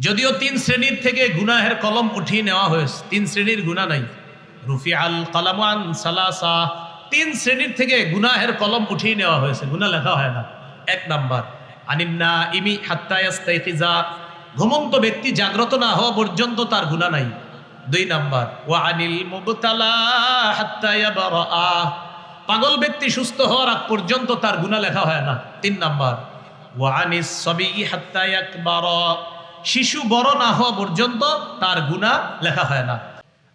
যদিও 3 শ্রেণীর থেকে গুনাহের কলম উঠিয়ে নেওয়া হয়েছে, 3 শ্রেণীর গুনাহ নাই। রুফি আল কালামু আন সালাসা, 3 শ্রেণীর থেকে গুনাহের কলম উঠিয়ে নেওয়া হয়েছে, গুনাহ লেখা হয় না। 1 নাম্বার আনিন্না ইমি হাত্তা ইয়াস্তাইকিজা, ঘুমন্ত ব্যক্তি জাগ্রত না হওয়া পর্যন্ত তার গুনাহ নাই। 2 নাম্বার ওয়া আনিল মুবতালা হাত্তা ইয়াবরা, পাগল ব্যক্তি সুস্থ হওয়ার আগ পর্যন্ত তার গুনাহ লেখা হয় না। 3 নাম্বার ওয়া আনিস সাবি হাত্তা ইয়াকবারা, শিশু বড় না হওয়া পর্যন্ত তার গুনাহ লেখা হয় না।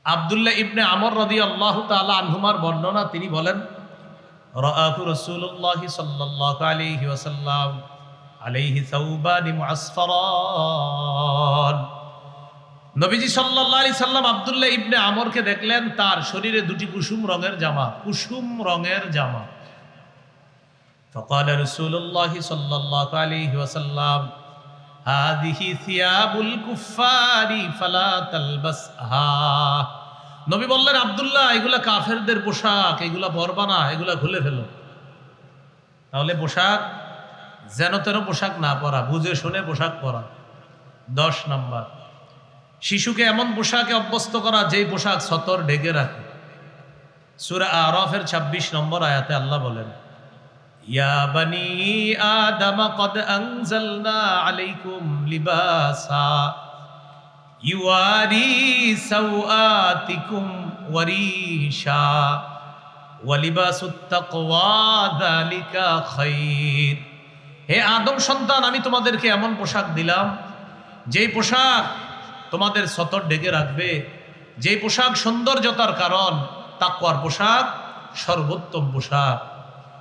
আব্দুল্লাহ ইবনে আমর রাদিয়াল্লাহু তাআলা আনহুমার বর্ণনা, তিনি বলেন রাআহু রাসূলুল্লাহ সাল্লাল্লাহু আলাইহি ওয়াসাল্লাম আলাইহি সাওবানি মুআসফারান, নবীজি সাল্লাল্লাহু আলাইহি সাল্লাম আব্দুল্লাহ ইবনে আমরকে দেখলেন, তার শরীরে 2টি কুসুম রঙের জামা, কুসুম রঙের জামা। ফাকালা রাসূলুল্লাহ সাল্লাল্লাহু আলাইহি ওয়াসাল্লাম হাদিহি সিয়াবুল কুফারি ফালা তালবাসহা, নবী বললেন আব্দুল্লাহ এগুলা কাফেরদের পোশাক, এগুলা পরবা না, এগুলা খুলে ফেলো। তাহলে পোশাক যেন তেন পোশাক না পরা, বুঝে শুনে পোশাক পরা। 10 নাম্বার শিশুকে এমন পোশাকে অভ্যস্ত করা যেই পোশাক সতর ঢেকে রাখে। সূরা আরাফের 26 নম্বর আয়াতে আল্লাহ বলেন ইয়া বানি আদম কদ আনজালনা আলাইকুম লিবাসা ইউয়ারি সাওআতিকুম ওয়ারিশা ওয়া লিবাসুত তাকওয়া যালিকা খায়র, হে আদম সন্তান আমি তোমাদেরকে এমন পোশাক দিলাম যেই পোশাক তোমাদের সতর ঢেকে রাখবে, যেই পোশাক সৌন্দর্যতার কারণ, তাকওয়ার পোশাক সর্বোত্তম পোশাক।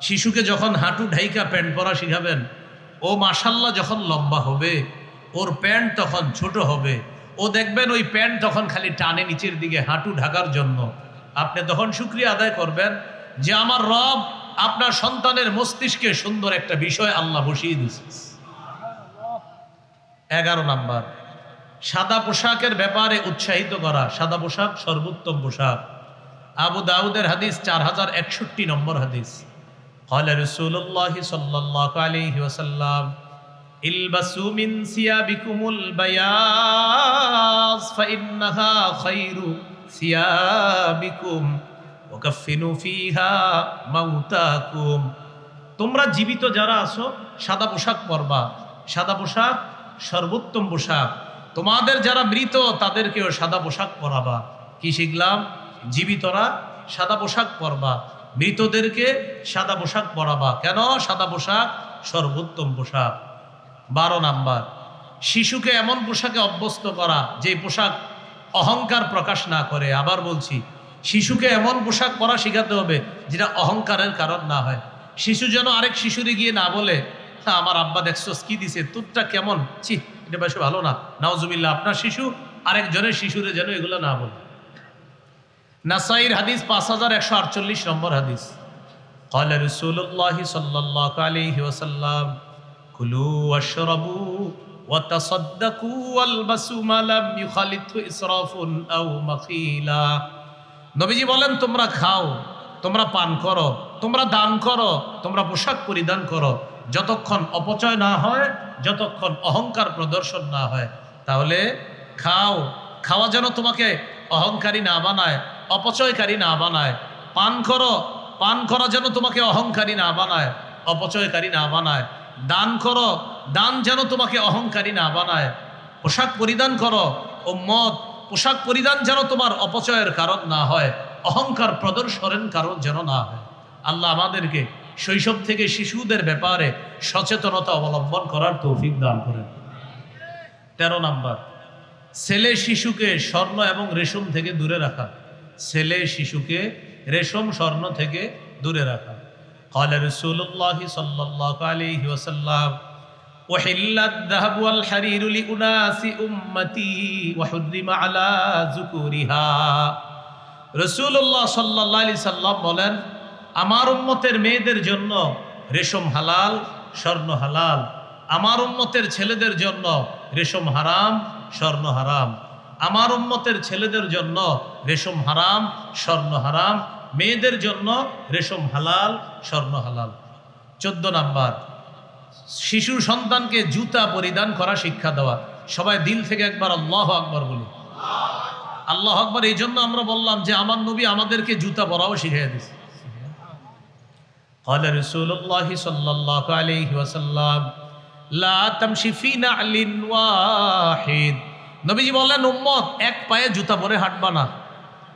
শিশুকে যখন হাঁটু ঢাইকা প্যান্ট পরা শিখাবেন, ও মাশাল্লাহ যখন লম্বা হবে, ওর প্যান্ট তখন ছোট হবে, ও দেখবেন ওই প্যান্ট তখন খালি টানে নিচের দিকে হাঁটু ঢাকার জন্য। আপনি তখন শুকরিয়া আদায় করবেন যে আমার রব আপনার সন্তানের মস্তিষ্কে সুন্দর একটা বিষয় আল্লাহ বসিয়ে দিয়েছে। 11 নাম্বার সাদা পোশাকের ব্যাপারে উৎসাহিত করা, সাদা পোশাক সর্বোত্তম পোশাক। আবু দাউদের হাদিস 4061 নম্বর হাদিস, قال رسول الله صلى الله عليه وسلم البسوا من ثيابكم البياض فإنها خير ثيابكم وكفنوا فيها موتاكم, তোমরা জীবিত যারা আছো সাদা পোশাক পরবা, সাদা পোশাক সর্বোত্তম পোশাক। তোমাদের যারা মৃত তাদেরকেও সাদা পোশাক পরাবা। কি শিখলাম? জীবিতরা সাদা পোশাক পরবা, মৃতদেরকে সাদা পোশাক পরাবা। কেন? সাদা পোশাক সর্বোত্তম পোশাক। 12 নাম্বার শিশুকে এমন পোশাকে অভ্যস্ত করা যে পোশাক অহংকার প্রকাশ না করে। আবার বলছি, শিশুকে এমন পোশাক পরা শিখাতে হবে যেটা অহংকারের কারণ না হয়। শিশু যেন আরেক শিশুরে গিয়ে না বলে হ্যাঁ আমার আব্বা দেখছস কি দিছে, তোরটা কেমন, ছি এটা বেশি ভালো না, নাউজুবিল্লাহ। আপনার শিশু আরেকজনের শিশুরে যেন এগুলো না বলে। নাসাইর হাদিস 5148 নম্বর হাদিস, قال رسول الله صلى الله عليه وسلم كلوا واشربوا وتصدقوا والبسوا ما لم يخالطه اسراف او مخيلا, নবীজি বলেন তোমরা খাও, তোমরা পান করো, তোমরা দান করো, তোমরা পোশাক পরিধান করো যতক্ষণ অপচয় না হয়, যতক্ষণ অহংকার প্রদর্শন না হয়। তাহলে খাও, খাওয়া যেন তোমাকে অহংকারী না বানায়, অপচয়কারী না বানায়। পান করো, পান করা যেন তোমাকে অহংকারী না বানায়, অপচয়কারী না বানায়। দান করো, দান যেন তোমাকে অহংকারী না বানায়। পোশাক পরিধান করো, উম্মত পোশাক পরিধান যেন তোমার অপচয়ের কারণ না হয়, অহংকার প্রদর্শনের কারণ যেন না হয়। আল্লাহ আমাদেরকে শৈশব থেকে শিশুদের ব্যাপারে সচেতনতা অবলম্বন করার তৌফিক দান করেন। 13 নাম্বার ছেলে শিশুকে স্বর্ণ এবং রেশম থেকে দূরে রাখা, ছেলে শিশুকে রেশম স্বর্ণ থেকে দূরে রাখা। قال رسول الله صلى الله عليه وسلم وحل الذهب والحرير لأناس أمتي وحرم على ذكورها, রাসূলুল্লাহ সাল্লাল্লাহু আলাইহি সাল্লাম বলেন আমার উম্মতের মেয়েদের জন্য রেশম হালাল, স্বর্ণ হালাল। আমার উম্মতের ছেলেদের জন্য রেশম হারাম, স্বর্ণ হারাম। আমার উম্মতের ছেলেদের জন্য রেশম হারাম, স্বর্ণ হারাম। মেয়েদের জন্য রেশম হালাল, স্বর্ণ হালাল। 14 নাম্বার শিশু সন্তানকে জুতা পরিধান করা শিক্ষা দেওয়া। সবাই দিল থেকে একবার আল্লাহু আকবার বলি। আল্লাহু আকবার এই জন্য আমরা বললাম যে আমার নবী আমাদেরকে জুতা পরাও শিখিয়ে দিয়েছে। قال رسول الله صلى الله عليه وسلم لا تمشي في نعل واحد। নবীজি বললেন উম্মত এক পায়ে জুতা পরে হাঁটবা না।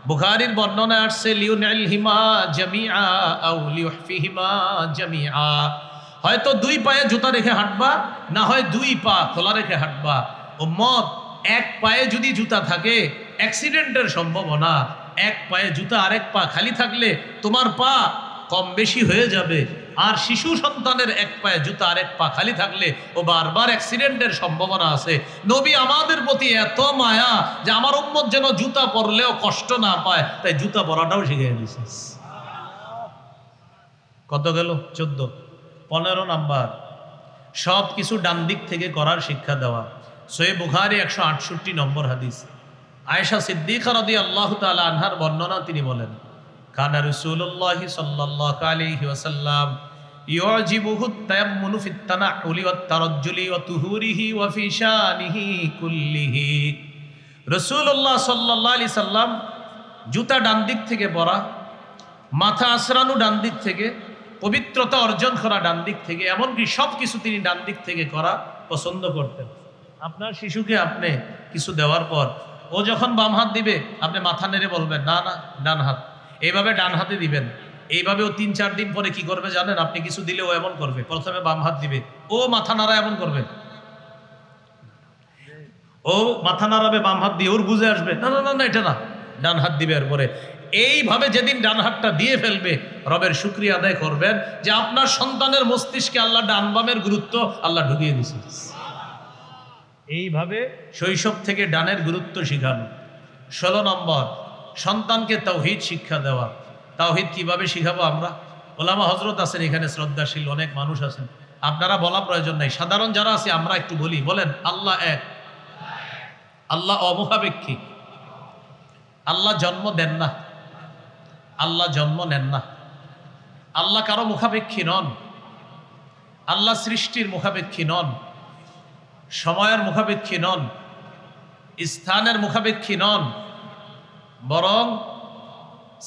বুখারীর বর্ণনায় আসছে লিউনিলহিমা জামিআ আও লিউহফিহিমা জামিআ, হয়তো দুই পায়ে জুতা রেখে হাঁটবা, না হয় দুই পা খোলা রেখে হাঁটবা। উম্মত এক পায়ে যদি জুতা থাকে অ্যাক্সিডেন্টের সম্ভাবনা, এক পায়ে জুতা আরেক পা খালি থাকলে তোমার পা কম বেশি হয়ে যাবে। আর শিশু সন্তানের এক পায়ে জুতা আরেক পা খালি থাকলে ও বারবার অ্যাক্সিডেন্টের সম্ভাবনা আছে। নবী আমাদের প্রতি এত মায়া যে আমার উম্মত যেন জুতা পরলেও কষ্ট না পায়, তাই জুতা পরাটাও শিখিয়ে দিয়েছে। কত গেল? 14। 15 নাম্বার, সব কিছু ডান দিক থেকে করার শিক্ষা দেওয়া। সহিহ বুখারী 168 নম্বর হাদিস, আয়েশা সিদ্দিকা রাদিয়াল্লাহু তাআলা আনহার বর্ণনা, তিনি বলেন কানা রাসূলুল্লাহি সাল্লাল্লাহু আলাইহি ওয়াসাল্লাম ইউজিবুহু তায়াম্মুনু ফিত তানাউলি ওয়াত তারাজ্জুলি ওয়া তুহুরিহি ওয়া ফি শানিহি কুল্লিহি। রাসূলুল্লাহ সাল্লাল্লাহু আলাইহি সাল্লাম জুতা ডান দিক থেকে পরা, মাথা আছড়ানো ডান দিক থেকে, পবিত্রতা অর্জন করা ডান দিক থেকে, এমনকি সব কিছু তিনি ডান দিক থেকে করা পছন্দ করতেন। আপনার শিশুকে আপনি কিছু দেওয়ার পর ও যখন বাম হাত দিবে আপনি মাথা নেড়ে বলবেন না না ডান হাত, এইভাবে ডান হাতে দিবেন। এইভাবে ও 3-4 দিন পরে কি করবে জানেন? আপনি কিছু দিলে ও এমন করবে, প্রথমে বাম হাত দিবে, ও মাথা নাড়া এমন করবে, ও মাথা নাড়াবে বাম হাত দিয়ে, ওর বুঝে আসবে না না না না এটা না, ডান হাত দিবে। এরপরে এইভাবে যেদিন ডান হাতটা দিয়ে ফেলবে রবের শুকরিয়া আদায় করবেন যে আপনার সন্তানের মস্তিষ্কে আল্লাহ ডান বামের গুরুত্ব আল্লাহ ঢুকিয়ে দিয়েছে। এইভাবে শৈশব থেকে ডানের গুরুত্ব শিখানো। 16 নম্বর, সন্তানকে তাওহীদ শিক্ষা দেওয়া। তাওহীদ কিভাবে শিখাবো আমরা? ওলামা হযরত আছেন এখানে, শ্রদ্ধাশীল অনেক মানুষ আছেন, আপনারা বলা প্রয়োজন নাই, সাধারণ যারা আছে আমরা একটু বলি। বলেন আল্লাহ এক, আল্লাহ অমুখাপেক্ষী, আল্লাহ জন্ম দেন না, আল্লাহ জন্ম নেন না, আল্লাহ কারো মুখাপেক্ষী নন, আল্লাহ সৃষ্টির মুখাপেক্ষী নন, সময়ের মুখাপেক্ষী নন, স্থানের মুখাপেক্ষী নন, বরং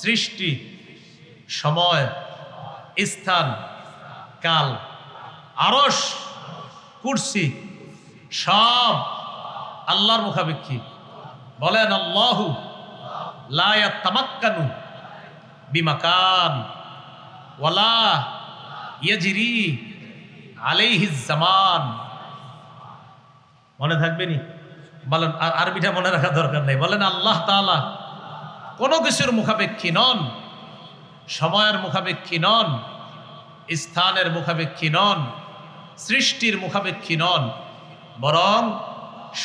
সৃষ্টি, সময়, স্থান, কাল, আরশ, কুরসি সব আল্লাহর মুখাপেক্ষী। বলেন আল্লাহু লা ইয়াতামাক্কানু বিমাকান ওয়ালা ইয়াজরি আলাইহিজ জামান। মনে থাকবে নি? বলেন, আরবিটা মনে রাখা দরকার নেই। বলেন আল্লাহ তাআলা কোনো কিছুর মুখাপেক্ষী নন, সময়ের মুখাপেক্ষী নন, স্থানের মুখাপেক্ষী নন, সৃষ্টির মুখাপেক্ষী নন, বরং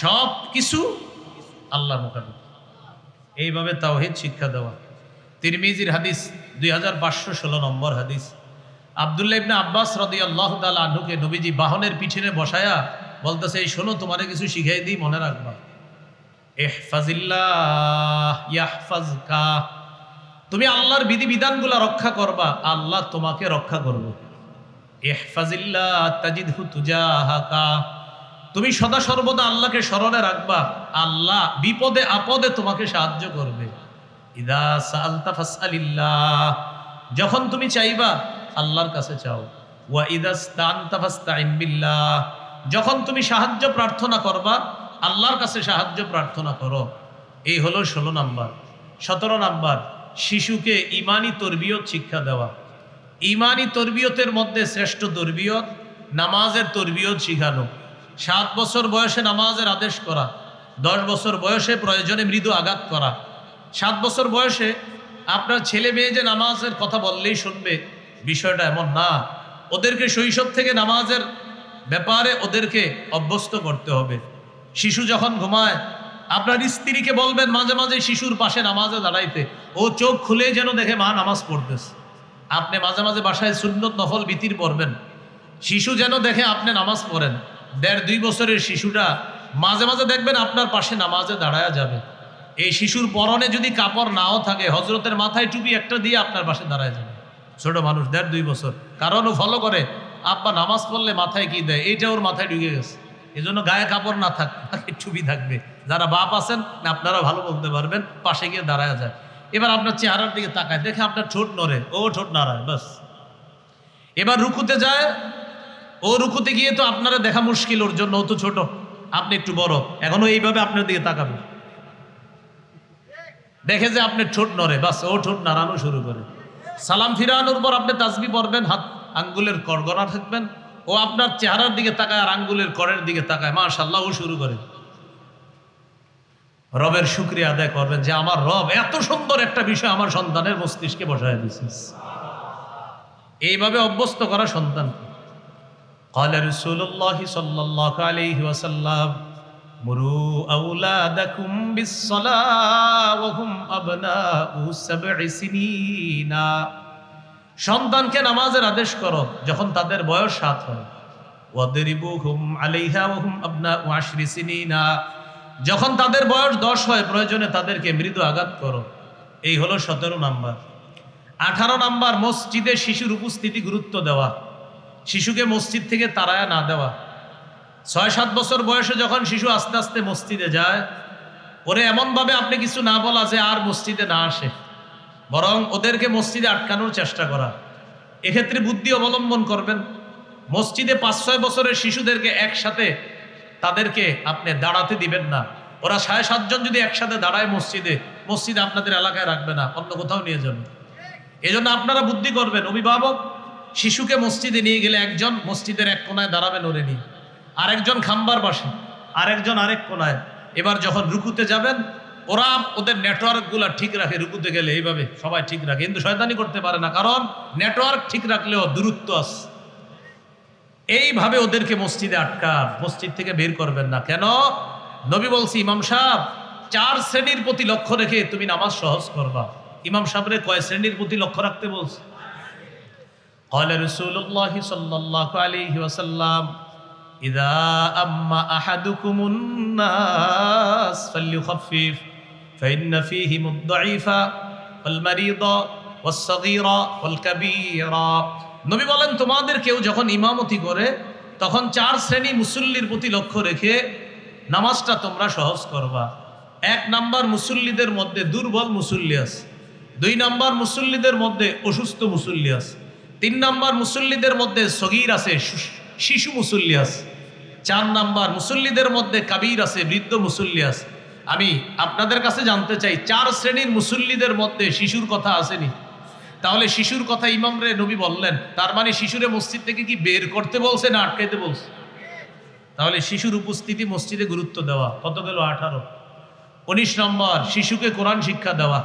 সব কিছু আল্লাহর মুখাপেক্ষী। এইভাবে তাওহীদ শিক্ষা দেওয়া। তিরমিজির হাদিস 2516 নম্বর হাদিস, আব্দুল্লাহ ইবনে আব্বাস রাদিয়াল্লাহু তাআলা আনহুকে নবীজি বাহনের পিছনে বসায়া বলতেছে, এই শোনো তোমারে কিছু শিখাই দিই, মনে রাখবা। ইহফাজিল্লাহ ইয়াহফাজকা, তুমি আল্লাহর বিধিবিধানগুলো রক্ষা করবা, আল্লাহ তোমাকে রক্ষা করবে। ইহফাজিল্লাহ তাজিদহু তুজাহাকা, তুমি সদা সর্বদা আল্লাহকে স্মরণে রাখবা, আল্লাহ বিপদে আপদে তোমাকে সাহায্য করবে। ইদা সাআলতা ফাসআলিল্লাহ, যখন তুমি চাইবা আল্লাহর কাছে চাও। ওয়া ইদা ইসতাআনতা ফাসতাইন বিল্লাহ, যখন তুমি সাহায্য প্রার্থনা করবা আল্লাহর কাছে সাহায্য প্রার্থনা করো। এই হলো 16 নাম্বার। 17 নাম্বার, শিশুকে ইমানি তরবিয়ত শিক্ষা দেওয়া। ইমানি তরবিয়তের মধ্যে শ্রেষ্ঠ তরবিয়ত নামাজের তরবিয়ত শিখানো। 7 বছর বয়সে নামাজের আদেশ করা, 10 বছর বয়সে প্রয়োজনে মৃদু আঘাত করা। 7 বছর বয়সে আপনার ছেলে মেয়ে যে নামাজের কথা বললেই শুনবে, বিষয়টা এমন না। ওদেরকে শৈশব থেকে নামাজের ব্যাপারে ওদেরকে অভ্যস্ত করতে হবে। শিশু যখন ঘুমায় আপনার স্ত্রীকে বলবেন মাঝে মাঝে শিশুর পাশে নামাজে দাঁড়াইতে, ও চোখ খুলে যেন দেখে মা নামাজ পড়তেছে। আপনি মাঝে মাঝে বাসায় সুন্নত নফল বিতির পড়বেন, শিশু যেন দেখে আপনি নামাজ পড়েন। 1.5-2 বছরের শিশুটা মাঝে মাঝে দেখবেন আপনার পাশে নামাজে দাঁড়ায়া যাবে। এই শিশুর পরনে যদি কাপড় নাও থাকে, হজরতের মাথায় টুপি একটা দিয়ে আপনার পাশে দাঁড়ায় যাবে। ছোট মানুষ 1.5-2 বছর, কারণ ও ফলো করে আব্বা নামাজ পড়লে মাথায় কি দেয়, এইটা ওর মাথায় ঢুকে গেছে। এজন্য গায়ে কাপড় না থাকবে, ছবি থাকবে। যারা বাপ আছেন না আপনারা ভালো বলতে পারবেন, পাশে গিয়ে দাঁড়ায় যায়। এবার আপনার চেহারার দিকে তাকায়, দেখে আপনার ঠোঁট নড়ে, ও ঠোঁট নাড়ায়, বাস। এবার রুকুতে যায়, ও রুকুতে গিয়ে তো আপনারা দেখা মুশকিল, ওর জন্য ও তো ছোট, আপনি একটু বড়, এখনো এইভাবে আপনার দিকে তাকাবে, দেখে যে আপনার ঠোঁট নড়ে, বাস ও ঠোঁট নাড়ানো শুরু করে। সালাম ফিরানোর পর আপনি তাসবিহ পড়বেন, হাত আঙ্গুলের কর গণা থাকবেন, ও আপনার চেহারার দিকে তাকায় আর আঙ্গুলের করের দিকে তাকায়, মাশাআল্লাহ ও শুরু করে। রবের শুকরিয়া আদায় করবেন যে আমার রব এত সুন্দর একটা বিষয় আমার সন্তানের মস্তিষ্কে বসায় দিয়েছিস। এইভাবে অভ্যস্ত করা সন্তান। قال رسول الله صلى الله عليه وسلم مروا أولادكم بالصلاة وهم أبناء 7 سنين। সন্তানকে নামাজের আদেশ করো যখন তাদের বয়স 7 হয়। ওয়াদরিবুহুম আলাইহা ওয়াহুম আবনাউ 10 সিনিন। যখন তাদের বয়স 10 হয় প্রয়োজনে তাদেরকে মৃদু আঘাত করো। এই হলো 17 নাম্বার। 18 নাম্বার, মসজিদে শিশুর উপস্থিতি গুরুত্ব দেওয়া, শিশুকে মসজিদ থেকে তাড়ায়া না দেওয়া। 6-7 বছর বয়সে যখন শিশু আস্তে আস্তে মসজিদে যায়, ওরে এমনভাবে আপনি কিছু না বলা যে আর মসজিদে না আসে, বরং ওদেরকে মসজিদে আটকানোর চেষ্টা করা। এক্ষেত্রে বুদ্ধি অবলম্বন করবেন। মসজিদে 5-6 বছরের শিশুদেরকে একসাথে তাদেরকে আপনি দাঁড়াতে দিবেন না। ওরা 6-7 জন যদি একসাথে দাঁড়ায় মসজিদে আপনাদের এলাকায় রাখবে না, অন্য কোথাও নিয়ে যাবে। এজন্য আপনারা বুদ্ধি করবেন। অভিভাবক শিশুকে মসজিদে নিয়ে গেলে একজন মসজিদের এক কোনায় দাঁড়াবেন ওরে নিয়ে, আরেকজন খাম্বার পাশে, আরেকজন আরেক কোনায়। এবার যখন রুকুতে যাবেন, ওরা ওদের নেটওয়ার্কগুলো ঠিক রাখে, রুকুতে গেলে এইভাবে সবাই ঠিক রাখে, কিন্তু শয়তানি করতে পারে না, কারণ নেটওয়ার্ক ঠিক রাখলেও দূরত্ব আছে। এইভাবে ওদেরকে মসজিদে আটকান, মসজিদ থেকে বের করবেন না। কেন? নবী বলছি, ইমাম সাহেব 4 শ্রেণীর প্রতি লক্ষ্য রেখে তুমি নামাজ সহজ করবা। ইমাম সাহেবরে কয় শ্রেণীর প্রতি লক্ষ্য রাখতে বলছে? قال رسول الله صلى الله عليه وسلم إذا أما أحدكم الناس فليخفف فإن فيهم الضعيف والمريض والصغير والكبير। নবী বলেন, তোমাদের কেউ যখন ইমামতি করে তখন 4 শ্রেণী মুসল্লির প্রতি লক্ষ্য রেখে নামাজটা তোমরা সহজ করবা। 1 নাম্বার, মুসল্লিদের মধ্যে দুর্বল মুসল্লি আছে। 2 নাম্বার, মুসল্লিদের মধ্যে অসুস্থ মুসল্লি আছে। 3 নাম্বার, মুসল্লিদের মধ্যে সগীর আছে, শিশু মুসল্লি আছে। 4 নাম্বার, মুসল্লিদের মধ্যে কাবীর আছে, বৃদ্ধ মুসল্লি আছে। আমি আপনাদের কাছে জানতে চাই, 4 শ্রেণীর মুসল্লিদের মধ্যে শিশুর কথা আসেনি? তাহলে শিশুর কথা ইমামরে নবী বললেন, তার মানে শিশুরে মসজিদ থেকে কি বের করতে বলছে না আটকাইতে বলছে? তাহলে শিশুর উপস্থিতি মসজিদে গুরুত্ব দেওয়া। কত গেল? 18। 19 নম্বর, শিশুকে কোরআন শিক্ষা দেওয়া।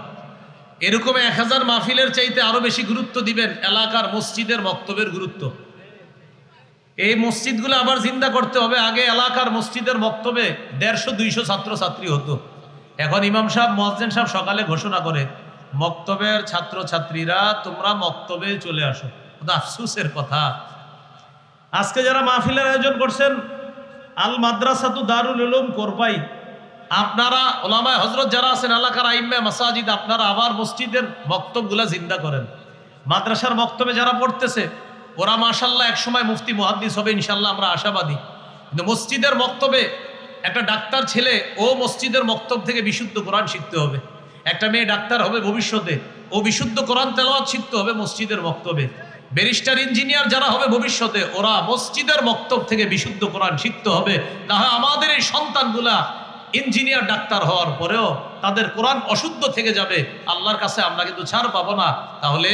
এরকম 1000 মাহফিলের চাইতে আরো বেশি গুরুত্ব দিবেন এলাকার মসজিদের বক্তব্যের গুরুত্ব। এই মসজিদগুলো আবার জিন্দা করতে হবে। আগে এলাকার মসজিদের বক্তব্যে 150-200 ছাত্রছাত্রী হতো। এখন ইমাম সাহেব, মুয়াজ্জিন সাহেব সকালে ঘোষণা করে, মক্তবের ছাত্রছাত্রীরা তোমরা মক্তবে চলে আসো। আফসোসের কথা, আজকে যারা মাহফিলের আয়োজন করছেন, আল মাদ্রাসাতু দারুল উলুম কোরপাই, আপনারা ওলামায়ে হযরত যারা আছেন এলাকার আইম্মে মাসাজিদ, আপনারা আবার মসজিদের বক্তব্যগুলা জিন্দা করেন। মাদ্রাসার বক্তব্যে যারা পড়তেছে ওরা মাশাআল্লাহ একসময় মুফতি মুহাদ্দিস হবে ইনশাআল্লাহ, আমরা আশাবাদী। কিন্তু মসজিদের বক্তব্যে একটা ডাক্তার ছেলে, ও মসজিদের বক্তব্য থেকে বিশুদ্ধ কোরআন শিখতে হবে। একটা মেয়ে ডাক্তার হবে ভবিষ্যতে, ও বিশুদ্ধ কোরআন তেলাওয়াত শিখতে হবে মসজিদের বক্তব্যে। ব্যারিস্টার ইঞ্জিনিয়ার যারা হবে ভবিষ্যতে, ওরা মসজিদের বক্তব্য থেকে বিশুদ্ধ কোরআন শিখতে হবে। না হয় আমাদের এই সন্তানগুলা ইঞ্জিনিয়ার ডাক্তার হওয়ার পরেও তাদের কোরআন অশুদ্ধ থেকে যাবে, আল্লাহর কাছে আমরা কিন্তু ছাড় পাবো না। তাহলে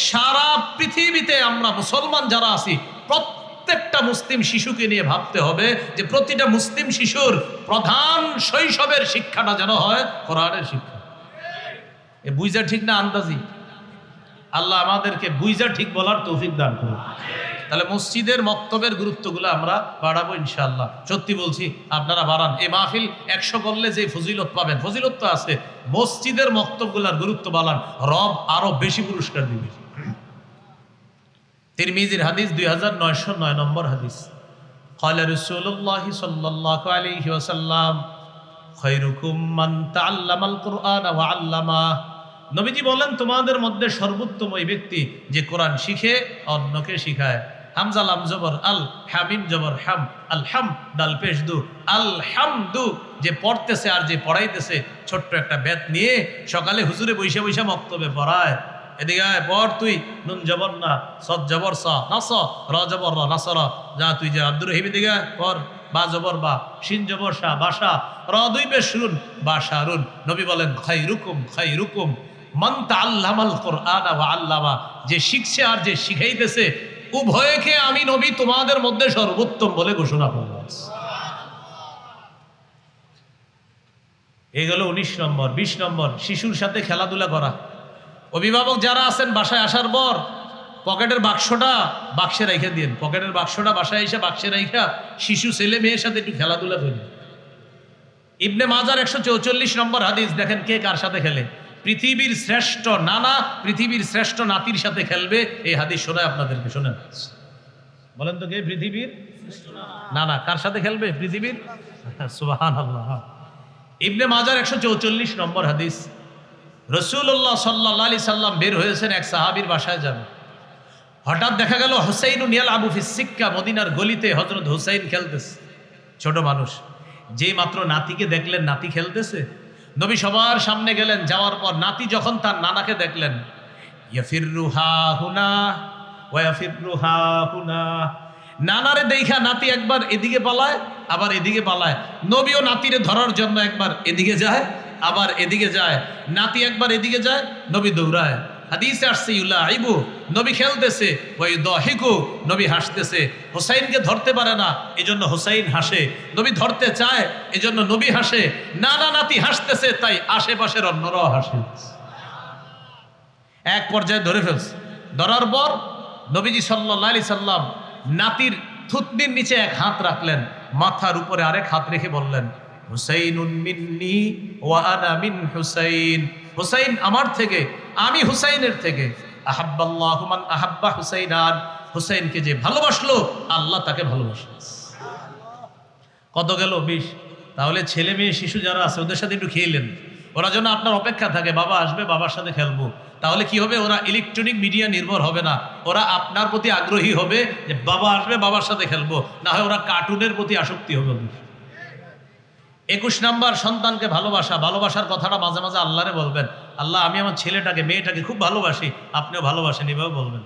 সারা পৃথিবীতে আমরা মুসলমান যারা আছি, প্রত্যেকটা মুসলিম শিশুকে নিয়ে ভাবতে হবে যে প্রতিটা মুসলিম শিশুর প্রধান শৈশবের শিক্ষাটা যেন হয় কোরআনের শিক্ষা। এ বুঝা ঠিক না আন্দাজি? আল্লাহ আমাদেরকে বুঝা ঠিক বলার তৌফিক দান করুন। তাহলে মসজিদের বক্তব্যের গুরুত্বগুলো আমরা বাড়াবো ইনশাআল্লাহ। সত্যি বলছি, আপনারা বাড়ান। এই মাহফিল 100 করলে যে ফজিলত পাবেন, ফজিলত তো আছে, মসজিদের বক্তব্যগুলোর গুরুত্ব বাড়ান, রব আরো বেশি পুরস্কার দিবে। তিরমিজির হাদিস 2909 নম্বর হাদিস। قال رسول الله صلى الله عليه وسلم خيركم من تعلم القرآن وعلمه। নবীজি বলেন, তোমাদের মধ্যে সর্বোত্তম ওই ব্যক্তি যে কোরআন শিখে অন্যকে শিখায়। হামজা লাম জবর আল, হামিম জবর হাম, আল হাম দাল পেশ দু, আল হামদু। যে পড়তেছে আর যে পড়াইতেছে ছোট্ট একটা বেত নিয়ে সকালে হুজুরে বৈশা বৈশা মক্তবে পড়ায়। এদিকে আয় পড় তুই, নুন জবর না, সদ জবর সা নাস, র জবর র নাসর, যা তুই যে আব্দুর রহিম এদিকে আয় পড়, বা জবর বা, শিন জবর শা বাসা, র দুই পেশ শুন বাসারুন। নবী বলেন খায়রুকুম খায়রুকুম মান তাআল্লামাল কুরআনা ওয়া আল্লামা। যে শিখছে আর যে শিখাইতেছে উভয়কে আমি নবী তোমাদের মধ্যে সর্বোত্তম বলে ঘোষণা করব। এই গেল 19 নম্বর। 20 নম্বর, শিশুর সাথে খেলাধুলা করা। অভিভাবক যারা আছেন বাসায় আসার পর পকেটের বাক্সটা বাক্সে রেখে দিন, পকেটের বাক্সটা বাসায় এসে বাক্সে রেখা শিশু ছেলে মেয়ের সাথে একটু খেলাধুলা করি। ইবনে মাজার 144 নম্বর হাদিস, দেখেন কে কার সাথে খেলে। পৃথিবীর শ্রেষ্ঠ নানা পৃথিবীর শ্রেষ্ঠ নাতির সাথে খেলবে। এই হাদিস শোনায় আপনাদেরকে, শোনেন। বলেন তো কে পৃথিবীর নানা কার সাথে খেলবে? পৃথিবীর, সুবহানাল্লাহ। ইবনে মাজার 144 নম্বর হাদিস, রাসূলুল্লাহ সাল্লাল্লাহু আলাইহি সাল্লাম বের হয়েছেন এক সাহাবীর বাসায় যাবে। হঠাৎ দেখা গেল হুসাইনুন ইয়ালআবু ফিস সিক্কা, মদিনার গলিতে হযরত হুসাইন খেলতেছে, ছোট মানুষ। যেই মাত্র নাতিকে দেখলেন নাতি খেলতেছে, নবী সবার সামনে গেলেন। যাওয়ার পর নাতি যখন তার নানাকে দেখলেন, ইয়াফিররু হা হুনা ওয়া ইয়াফিররু হা হুনা, নানারে দেখা নাতি একবার এদিকে পালায় আবার এদিকে পালায়। নবীও নাতিরে ধরার জন্য একবার এদিকে যায় আবার এদিকে যায়। নাতি একবার এদিকে যায়, নবী দৌড়ায়। হাদিসে আসছে ইউলাইবু, নবী খেলতেছে, ওই দহিকু, নবী হাসতেছে। হুসাইনকে ধরতে পারে না, এজন্য হুসাইন হাসে। নবী ধরতে চায়, এজন্য নবী হাসে। নানা নাতি হাসতেছে, তাই আশেপাশের অন্যরাও হাসে। এক পর্যায়ে ধরে ফেলছে। ধরার পর নবীজি সাল্লাল্লাহু আলাইহি সাল্লাম নাতির থুতনির নিচে এক হাত রাখলেন, মাথার উপরে আরেক হাত রেখে বললেন, হুসাইনুন মিন্নি ওয়া আনা মিন হুসাইন। হুসাইন আমার থেকে, আমি হুসাইনের থেকে। আহাব্বাল্লাহু মান আহাব্বা হুসাইনান, হুসাইনকে যে ভালোবাসলো আল্লাহ তাকে ভালোবাসলো। কত গেল? 20। তাহলে ছেলে মেয়ে শিশু যারা আছে ওদের সাথে একটু খেলেন। ওরা যেন আপনার অপেক্ষা থাকে, বাবা আসবে বাবার সাথে খেলবো। তাহলে কি হবে? ওরা ইলেকট্রনিক মিডিয়া নির্ভর হবে না, ওরা আপনার প্রতি আগ্রহী হবে যে বাবা আসবে বাবার সাথে খেলবো। না হয় ওরা কার্টুনের প্রতি আসক্তি হবে। 21 নাম্বার, সন্তানকে ভালোবাসা। ভালোবাসার কথাটা মাঝে মাঝে আল্লাহরে বলবেন, আল্লাহ আমি আমার ছেলেটাকে মেয়েটাকে খুব ভালোবাসি, আপনিও ভালোবাসেন, এভাবে বলবেন।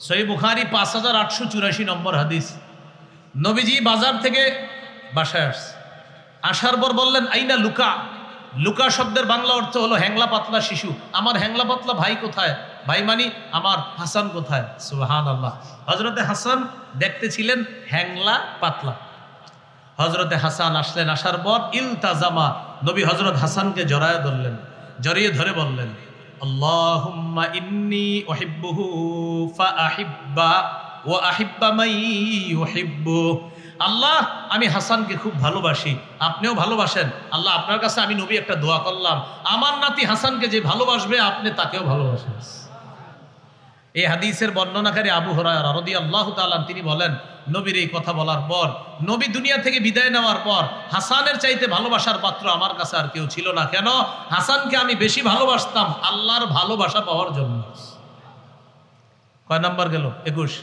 সহিহ বুখারী 5884 নম্বর হাদিস, নবীজি বাজার থেকে বাসায় আসছে। আসার পর বললেন আইনা লুকা। লুকা শব্দের বাংলা অর্থ হলো হ্যাংলা পাতলা শিশু। আমার হ্যাংলা পাতলা ভাই কোথায়? ভাই মানি আমার হাসান কোথায়? সুবহানাল্লাহ। হযরতে হাসান দেখতে ছিলেন হ্যাংলা পাতলা। হযরতে হাসান আসলেন। আসার পর ইলতাজামা, নবী হযরত হাসানকে জড়ায় ধরলেন, জড়িয়ে ধরে বললেন, আল্লাহুম্মা ইন্নী উহিব্বুহু ফাআহিব্বা ওয়া আহিব্বা মান ইউহিব্বু। আল্লাহ আমি হাসানকে খুব ভালোবাসি, আপনিও ভালোবাসেন। আল্লাহ আপনার কাছে আমি নবী একটা দোয়া করলাম, আমার নাতি হাসানকে যে ভালোবাসবে আপনি তাকেও ভালোবাসেন। এই হাদিসের বর্ণনাকারী আবু হুরায়রা রাদিয়াল্লাহু তাআলা তিনি বলেন, নবীর এই কথা বলার পর, নবী দুনিয়া থেকে বিদায় নেওয়ার পর হাসানের চাইতে ভালোবাসার পাত্র আমার কাছে আর কেউ ছিল না। কেন? হাসানকে আমি বেশি ভালোবাসতাম আল্লাহর ভালোবাসা পাওয়ার জন্য। কয় নাম্বার গেল? 21।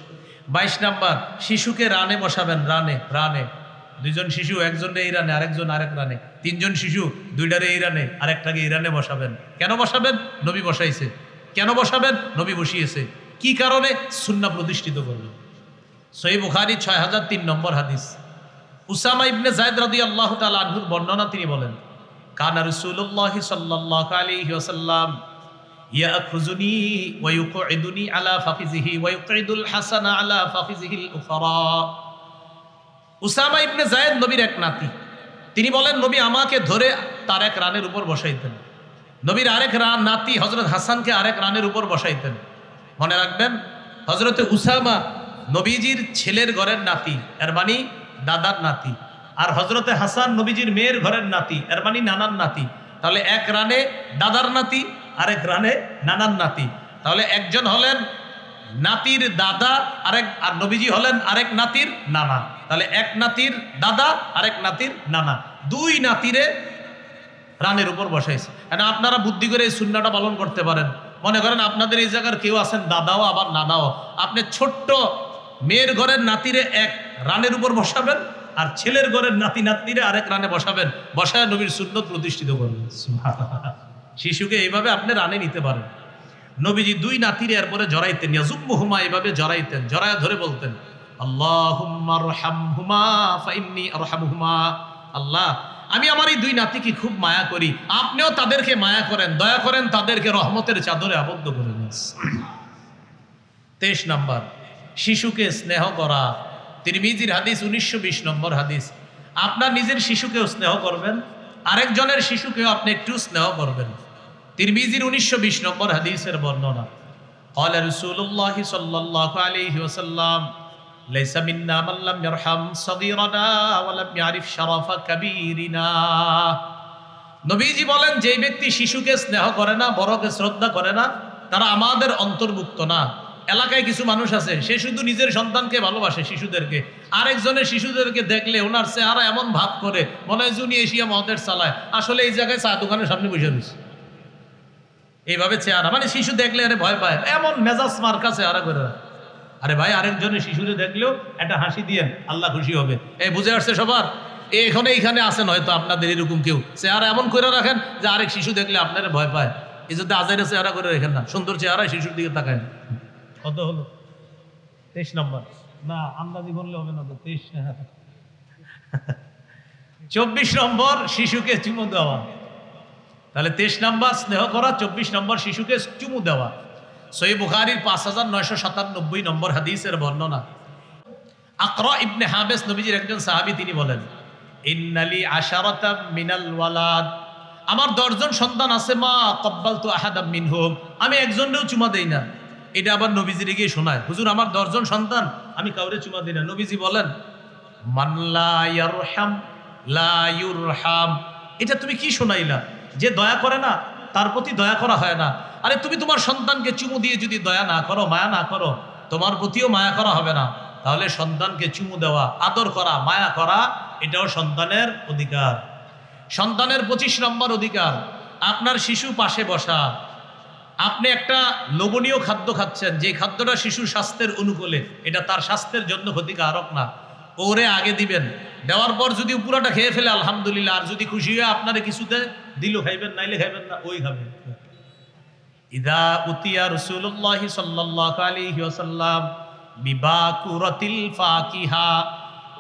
22 নাম্বার, শিশুকে রানে বসাবেন। রানে রানে দুইজন শিশু, একজন এই রানে আরেকজন আরেক রানে, তিনজন শিশু, দুইটারে এই রানে আরেকটাকে এই রানে বসাবেন। কেন বসাবেন? নবী বসাইছে। কেন বসাবেন? নবী বসিয়েছে। কি কারণে? সুন্নাহ প্রতিষ্ঠিত করবেন। সহিহ বুখারী 6003 নম্বর হাদিস, উসামা ইবনে যায়েদ রাদিয়াল্লাহু তাআলা আনহুর বর্ণনা, তিনি বলেন, কানা রাসূলুল্লাহ সাল্লাল্লাহু আলাইহি ওয়াসাল্লাম ইয়াখুযুনি ওয়া ইউকঈদুনি আলা ফাখিযিহি ওয়া ইউকঈদুল হাসানা আলা ফাখিযিহিল উখরা। উসামা ইবনে যায়েদ নবীর এক নাতি। তিনি বলেন, নবী আমাকে ধরে তার এক রানের উপর বসাইতেন। নবীর আরেক নাতি হযরত হাসানকে আরেক রানের উপর বসাইতেন। মনে রাখবেন, হযরতে উসামা নবীজির ছেলের ঘরের নাতি, এর মানে দাদার নাতি। আর হযরতে হাসান নবীজির মেয়ের ঘরের নাতি, এর মানে নানার নাতি। তাহলে এক রানে দাদার নাতি, আরেক রানে নানার নাতি। তাহলে একজন হলেন নাতির দাদা, আর নবীজি হলেন আরেক নাতির নানা। তাহলে এক নাতির দাদা আরেক নাতির নানা, দুই নাতিরে রানের উপর বসাইছে। কারণ আপনারা বুদ্ধি করে এই সুন্নাহটা পালন করতে পারেন। মনে করেন আপনাদের এই জায়গার কেউ আছেন দাদাও আবার নানাও, আপনি ছোট্ট মেয়ের ঘরের নাতিরে এক রানের উপর বসাবেন, আর ছেলের ঘরের নাতি নাতনিরে আরেক রানে বসাবেন, বসায় নবীর সুন্নত প্রতিষ্ঠিত করবেন। শিশুকে এইভাবে আপনি রানে নিতে পারেন। নবীজি দুই নাতিরে এরপরে জড়াইতেন, ইয়াজুম্মুহুমা, এইভাবে জড়াইতেন, জড়ায়া ধরে বলতেন আল্লাহুম্মা আরহামহুমা ফাইন্নী আরহামহুমা। আল্লাহ, আমি আমার এই দুই নাতিকে খুব মায়া করি, আপনিও তাদেরকে মায়া করেন, দয়া করেন, তাদেরকে রহমতের চাদরে আবদ্ধ করে নিন। 23 নম্বর, শিশুকে স্নেহ করা। তিরমিজির হাদিস 1920 নম্বর হাদিস। আপনার নিজের শিশুকেও স্নেহ করবেন, আরেকজনের শিশুকেও আপনি একটু স্নেহ করবেন। তিরমিজির 1920 নম্বর হাদিসের বর্ণনা, قال رسول الله صلى الله عليه وسلم ليس منا من لم يرحم صغيرنا ولم يعرف شرف كبيرنا। নবীজি বলেন, যে ব্যক্তি শিশুকে স্নেহ করে না, বড়কে শ্রদ্ধা করে না, তারা আমাদের অন্তর্ভুক্ত না। এলাকায় কিছু মানুষ আছে, সে শুধু নিজের সন্তানকে ভালোবাসে, শিশুদেরকে, আরেকজনের শিশুদেরকে দেখলে ওনার চেহারা এমন ভাব করে মনে হয় জুনি এশিয়া মহাদেশ চালায়, আসলে এই জায়গায় চা দোকানের সামনে বসে রয়েছে। এইভাবে চেহারা, মানে শিশু দেখলে আরে ভয় পায়, এমন মেজাজ মার্কা চেহারা করে। আরে ভাই, আরেকজনের শিশুরে দেখলেও একটা হাসি দিয়েন, আল্লাহ খুশি হবে। এই বুঝে আসছে সবার? এইখানে আছেন হয়তো আপনাদের এরকম কেউ, চেহারা এমন করে রাখেন যে আরেক শিশু দেখলে আপনারা ভয় পায়। এই যদি আজাইরা চেহারা করে রাখেন না, সুন্দর চেহারা শিশুর দিকে তাকায়। কত হলো? 23 নম্বর না, আন্দাজি করলে হবে না তো। 23 24 নম্বর, শিশুকে চুমু দেওয়া। তাহলে 23 নম্বর স্নেহ করা, 24 নম্বর শিশুকে চুমু দেওয়া। সহিহ বুখারীর 5997 নম্বর হাদিসের বর্ণনা। আকরা ইবনে হাবেস, নবীজির একজন সাহাবী, তিনি বলেন, ইন্নালি আশারাতাম মিনাল ওয়ালাদ, আমার 10 জন সন্তান আছে, মা কব্বালতু আহাদাম মিনহুম, আমি একজনেও চুমা দেই না। এটা আবার নবীজির গিয়ে শোনায়, হুজুর আমার 10 জন সন্তান, আমি কাউরে চুমা দিই না। নবীজি বলেন, মান লা ইয়ারহাম লা ইউরহাম। এটা তুমি কি শোনাইলা? যে দয়া করে না তার প্রতি দয়া করা হয় না। আরে তুমি তোমার সন্তানকে চুমু দিয়ে যদি দয়া না করো, মায়া না করো, তোমার প্রতিও মায়া করা হবে না। তাহলে সন্তানকে চুমু দেওয়া, আদর করা, মায়া করা, এটাও সন্তানের অধিকার। সন্তানের 25 নম্বর অধিকার, আপনার শিশু পাশে বসা। আপনি একটা লোভনীয় খাদ্য খাচ্ছেন, যে খাদ্যটা শিশুর স্বাস্থ্যের অনুকূলে, এটা তার স্বাস্থ্যের জন্য ক্ষতিকারক না, ওরে আগে দিবেন। দেওয়ার পর যদি পুরাটা খেয়ে ফেলে আলহামদুলিল্লাহ, আর যদি খুশি হয়ে আপনারে কিছুতে দিল খাইবেন, নাইলে খাইবেন না, ওই খাবেন। ইদা উতিয়া রাসূলুল্লাহি সাল্লাল্লাহু আলাইহি ওয়াসাল্লাম বিবাকুরাতিল ফাকিহা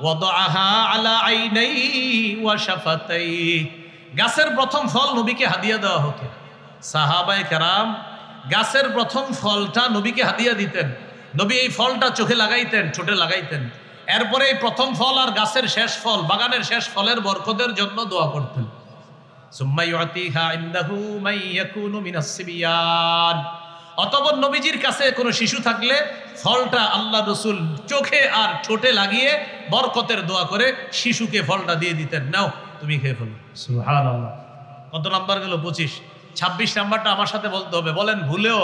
ওয়াদাআহা আলা আইনাইহি ওয়া শাফাতাইহি। গাছের প্রথম ফল নবীকে হাদিয়া দেওয়া হতো। সাহাবায়ে কেরাম গাছের প্রথম ফলটা নবীকে হাদিয়া দিতেন। নবী এই ফলটা চোখে লাগাইতেন, ঠোঁটে লাগাইতেন। এরপরে এই প্রথম ফল আর গাছের শেষ ফল, বাগানের শেষ ফলের বরকতের জন্য দোয়া করতেন। সুম্মা ইউতিহা ইনদাহু মান ইয়াকুনু মিনাস সিবিয়ান। অতঃপর নবীজির কাছে কোনো শিশু থাকলে ফলটা আল্লাহ রাসূল চোখে আর ঠোঁটে লাগিয়ে বরকতের দোয়া করে শিশুকে ফলটা দিয়ে দিতেন, নাও তুমি খেয়ে ফেলো। সুবহানাল্লাহ। কত নাম্বার গেল? 25। 26 নাম্বারটা আমার সাথে বলতে হবে। বলেন, ভুলেও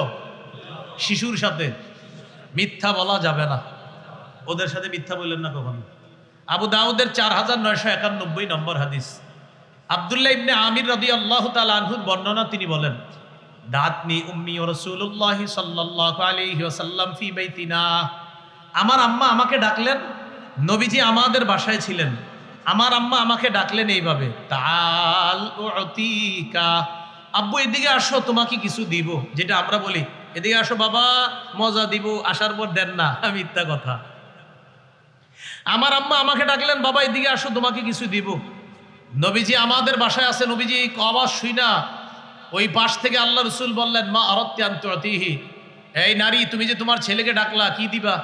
শিশুর সাথে মিথ্যা বলা যাবে না। ওদের সাথে মিথ্যা বললেন না কখনো। আবু দাউদের 4991 নম্বর হাদিস, আব্দুল্লাহ ইবনে আমির রাদিয়াল্লাহু তাআলা আনহুর বর্ণনা, তিনি বলেন, দাতনি উম্মি ও রাসূলুল্লাহি সাল্লাল্লাহু আলাইহি ওয়াসাল্লাম ফি বাইতিনা। আমার আম্মা আমাকে ডাকলেন, নবীজি আমাদের বাসায় ছিলেন, আমার আম্মা আমাকে ডাকলেন এইভাবে, তাআল উতিকা, আব্বু এদিকে আসো, তোমাকে কিছু দিব। যেটা আমরা বলি, এদিকে আসো বাবা, মজা দিব, আসার পর দেন না, মিথ্যা কথা। আমার আম্মা আমাকে ডাকলেন, বাবা এদিকে আসো, তোমাকে কিছু দিব। নবীজি আমাদের বাসায় আছে, নবীজি আওয়াজ শুই না, ওই পাশ থেকে আল্লাহ রাসূল বললেন, মা আরাদতি আন তুতিহি, এই নারী, তুমি যে তোমার ছেলেকে ডাকলা, কি দিবা?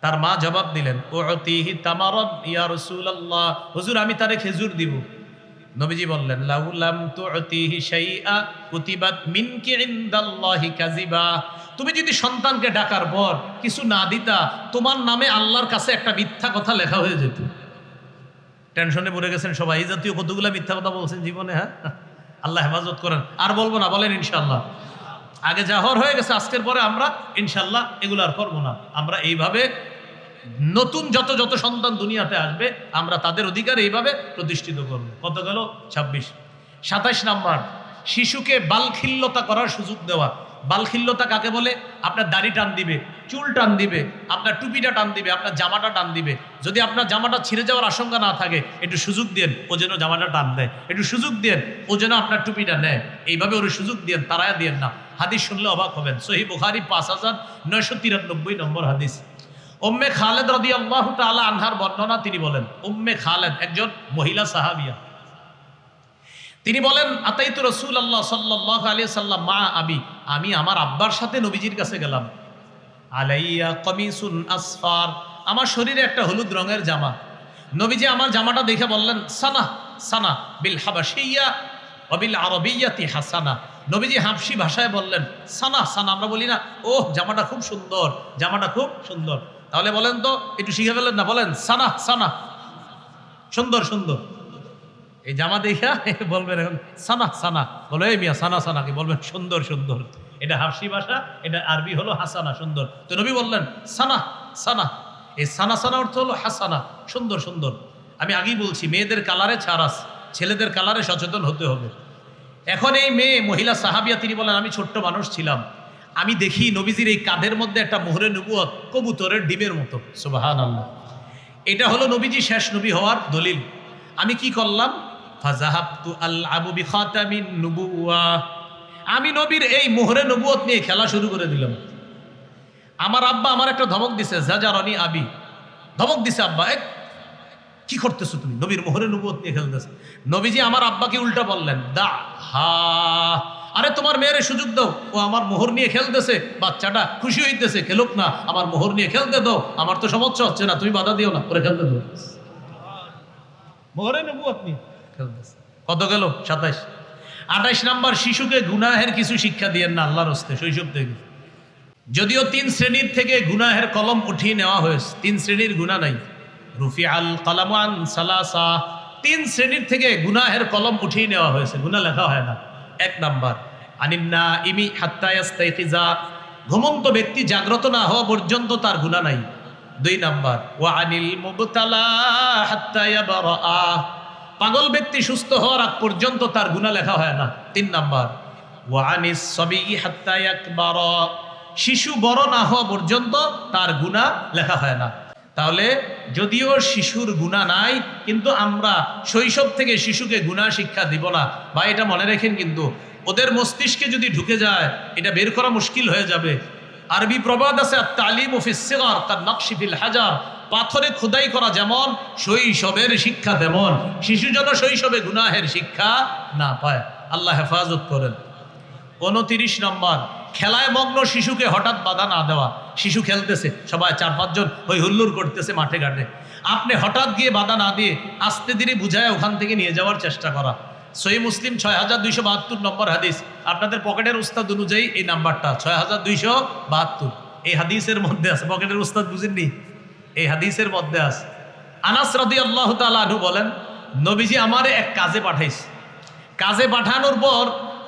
তার মা জবাব দিলেন, উতিহি তামারাত ইয়া রাসূলুল্লাহ, হুজুর আমি তারে খেজুর দিব। নবীজি বললেন, লাউ লাম তুতিহি শাইআ কুতিবাত মিনকি ইনদাল্লাহি কাযিবা, তুমি যদি সন্তানকে ডাকার পর কিছু না দিতা, তোমার নামে আল্লাহর কাছে একটা মিথ্যা কথা লেখা হয়ে যেত। টেনশনে পড়ে গেছেন সবাই, এই জাতীয় কতগুলা মিথ্যা কথা বলছেন জীবনে। হ্যাঁ, আল্লাহ হেফাজত করেন। আর বলবো না, বলেন ইনশাআল্লাহ। আগে যা হয়ে গেছে, আজকের পরে আমরা ইনশাআল্লাহ এগুলো আর করবো না। আমরা এইভাবে নতুন যত যত সন্তান দুনিয়াতে আসবে, আমরা তাদের অধিকার এইভাবে প্রতিষ্ঠিত করবো। কত গেল? 26। 27 নাম্বার, শিশুকে বালখিল্যতা করার সুযোগ দেওয়া। বালখিল্যতা কাকে বলে? আপনার দাড়ি টান দিবে, চুল টান দিবে, আপনার টুপিটা টান দিবে, আপনার জামাটা টান দিবে। যদি আপনার জামাটা ছিঁড়ে যাওয়ার আশঙ্কা না থাকে, একটু সুযোগ দেন ও যেন জামাটা টান দেয়, একটু সুযোগ দেন ও যেন আপনার টুপিটা নেয়, এইভাবে ওর সুযোগ দেন, তারায়া দেন না। হাদিস শুনলে অবাক হবেন। সহিহ বুখারী 5993 নম্বর হাদিস। উম্মে খালেদ রাদিয়াল্লাহু তাআলা আনহার বর্ণনা, তিনি বলেন, উম্মে খালেদ একজন মহিলা সাহাবিয়া, তিনি বলেন, আতাইতু রাসূলুল্লাহ সাল্লাল্লাহু আলাইহি সাল্লাম মা আবি, আমি আমার আব্বার সাথে নবীজির কাছে গেলাম। আলাইয়া কমিসুন আসফার, আমার শরীরে একটা হলুদ রঙের জামা। নবীজি আমার জামাটা দেখে বললেন, সানা সানা বিল হাবাশিয়া ওয়া বিল আরাবিয়াতি হাসানা। নবীজি হাবশি ভাষায় বললেন সানা সানা, আমরা বলি না ওহ জামাটা খুব সুন্দর, জামাটা খুব সুন্দর। তাহলে বলেন তো, একটু শিখে ফেলেন না, বলেন সানা সানা, সুন্দর সুন্দর। এই জামা দেখা বলবেন এখন সানা সানা, বলো এই মিয়া সানা সানা, কি বলবেন সুন্দর সুন্দর। এটা হাবশি ভাষা, এটা আরবি হলো হাসানা, সুন্দর। তো নবী বললেন সানা সানা, এই সানা সানা অর্থ হলো হাসানা, সুন্দর সুন্দর। আমি আগেই বলছি, মেয়েদের কালারে ছাড় আছে, ছেলেদের কালারে সচেতন হতে হবে। এখন এই মেয়ে মহিলা সাহাবিয়া, তিনি বলেন, আমি ছোট্ট মানুষ ছিলাম, আমি দেখি নবীজির এই কাঁধের মধ্যে একটা মোহরে নবুয়ত, কবুতরের ডিমের মতো। সুবহানাল্লাহ, এটা হলো নবীজি শেষ নবী হওয়ার দলিল। আমি কি করলাম? ফাযাহাবতু আলআবু বিখাতামিন নুবুওয়াহ, আমি নবীর এই মোহরে নবুয়ত নিয়ে খেলা শুরু করে দিলাম। আমার আব্বা আমার একটা ধমক দিছে, জাজারানি আবি, ধমক দিছে আব্বা, কি করতেছো তুমি, নবীর মোহরে নবুয়ত নিয়ে খেলতেছ। নবীজি আমার আব্বাকে উল্টা বললেন, দা হা, আরে তোমার মেয়েরে সুযোগ দাও, ও আমার মোহর নিয়ে খেলতেছে, বাচ্চাটা খুশি হইতেছে, খেলুক না, আমার মোহর নিয়ে খেলতে দাও, আমার তো সমস্যা হচ্ছে না, তুমি বাধা দিও না, ওরে খেলতে দাও। মোহরে নবুয়ত নিয়ে খেলতেছে। কত গেল? 27। 28 নাম্বার, শিশুকে গুনাহের কিছু শিক্ষা দিয়েন না আল্লাহর হস্তে শৈশব থেকে। যদিও 3 শ্রেণীর থেকে গুনাহের কলম উঠিয়ে নেওয়া হয়েছে, 3 শ্রেণীর গুনাহ নাই। রুফি আল কালামু আন সালাসা, 3 শ্রেণীর থেকে গুনাহের কলম উঠিয়ে নেওয়া হয়েছে, গুনাহ লেখা হয় না। 1 নাম্বার, আনিন্না ইমি হাত্তা ইয়াস্তাইকিজা, ঘুমন্ত ব্যক্তি জাগ্রত না হওয়া পর্যন্ত তার গুনাহ নাই। 2 নাম্বার, ওয়া আনিল মুবতালা হাত্তা ইয়াবরা, পাগল ব্যক্তি সুস্থ হওয়ার আগ পর্যন্ত তার গুনাহ লেখা হয় না। 3 নাম্বার, ওয়া আনিস সাবি হাত্তা ইয়াকবারা, শিশু বড় না হওয়া পর্যন্ত তার গুনাহ লেখা হয় না। তাহলে যদিও শিশুর গুনাহ নাই, কিন্তু আমরা শৈশব থেকে শিশুকে গুনাহ শিক্ষা দিব না। বা এটা মনে রাখেন, কিন্তু ওদের মস্তিষ্কে যদি ঢুকে যায়, এটা বের করা মুশকিল হয়ে যাবে। আরবি প্রবাদ আছে, আত-তালিমু ফিস সিগার কান-নাকশি ফিল হাজার, পাথরে খোদাই করা যেমন, শৈশবের শিক্ষা তেমন। শিশু যেন শৈশবে গুনাহের শিক্ষা না পায়, আল্লাহ হেফাজত করেন। 29 নম্বর, খেলায় মগ্ন শিশুকে হঠাৎ বাধা না দেওয়া। শিশু খেলতেছে, সবাই 4-5 জন হই হুল্লোড় করতেছে মাঠে ঘাটে, আপনি হঠাৎ গিয়ে বাধা না দিয়ে আস্তে ধীরে বুঝায় ওখান থেকে নিয়ে যাওয়ার চেষ্টা করা। সহিহ মুসলিম 6272 নম্বর হাদিস, আপনাদের পকেটের উস্তাদ অনুযায়ী এই নাম্বারটা 6272, এই হাদিসের মধ্যে আছে। পকেটের উস্তাদ বুঝেননি, এই হাদিসের মধ্যে আছে। আনাস রাদিয়াল্লাহু তাআলা আনহু বলেন, নবীজি আমারে এক কাজে পাঠাইছে, কাজে পাঠানোর পর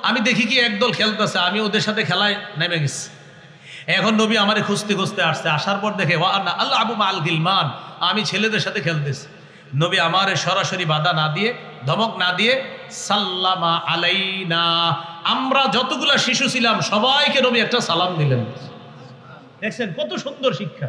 আমি দেখি কি একদল খেলতেছে, আমি ওদের সাথে খেলায় নেমে গেছি। এখন নবী আমারে খুঁজতে খুঁজতে আসছে, আসার পর দেখে আল্লাহ আবু মাল গিলমান, আমি ছেলেদের সাথে খেলতেছি। নবী আমারে সরাসরি বাধা না দিয়ে, ধমক না দিয়ে, সাল্লামা আলাইনা, আমরা যতগুলা শিশু ছিলাম সবাইকে নবী একটা সালাম দিলেন। দেখছেন কত সুন্দর শিক্ষা,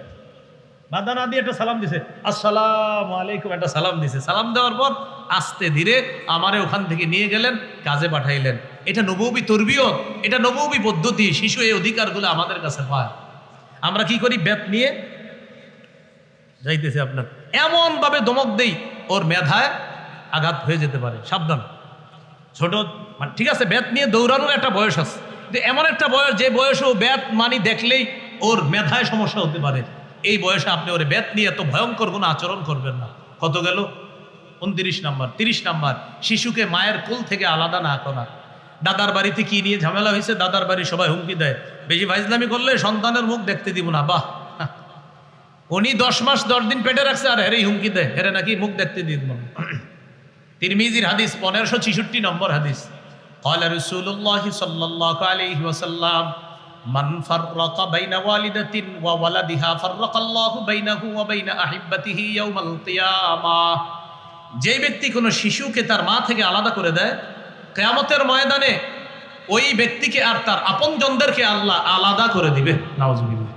বাধা না দিয়ে একটা সালাম দিছে, আসসালামু আলাইকুম, একটা সালাম দিছে। সালাম দেওয়ার পর আস্তে ধীরে আমারে ওখান থেকে নিয়ে গেলেন, কাজে পাঠাইলেন। এটা নববী তরবিয়ত, এটা নববী পদ্ধতি। শিশু এই অধিকারগুলো আমাদের কাছে পায়। আমরা কি করি? বেত নিয়ে যাইতেছে আপনার, এমন ভাবে ধমক দেই ওর মেধায় আঘাত হয়ে যেতে পারে, সাবধান। ছোট মানে ঠিক আছে, বেত নিয়ে দৌড়ানোর একটা বয়স আছে, কিন্তু এমন একটা বয়স যে বয়সেও বেত মানি দেখলেই ওর মেধায় সমস্যা হতে পারে। এই বয়সে আপনি ওরে বেত নিয়ে এত ভয়ঙ্কর কোনো আচরণ করবেন না। কত গেল? 29 নাম্বার। 30 নাম্বার, শিশুকে মায়ের কোল থেকে আলাদা না করা। দাদার বাড়িতে কি নিয়ে ঝামেলা হয়েছে, দাদার বাড়ি সবাই হুমকি দেয়, বেশি ফাইজলামি করলে সন্তানের মুখ দেখতে দিব না। বাহ, উনি 10 মাস 10 দিন পেটে রাখছে, আর হেরেই হুমকি দেয়, হেরে নাকি মুখ দেখতে দিব না। তিরমিজির হাদিস 1566 নম্বর হাদিস, قال رسول الله صلى الله عليه وسلم من فرق بين والدة وولدها فرق الله بينه وبين أحبته يوم القيامة। যে ব্যক্তি কোনো শিশুকে তার মা থেকে আলাদা করে দেয়, কিয়ামতের ময়দানে ওই ব্যক্তিকে আর তার আপনজনদেরকে আল্লাহ আলাদা করে দিবে। নাউজুবিল্লাহ।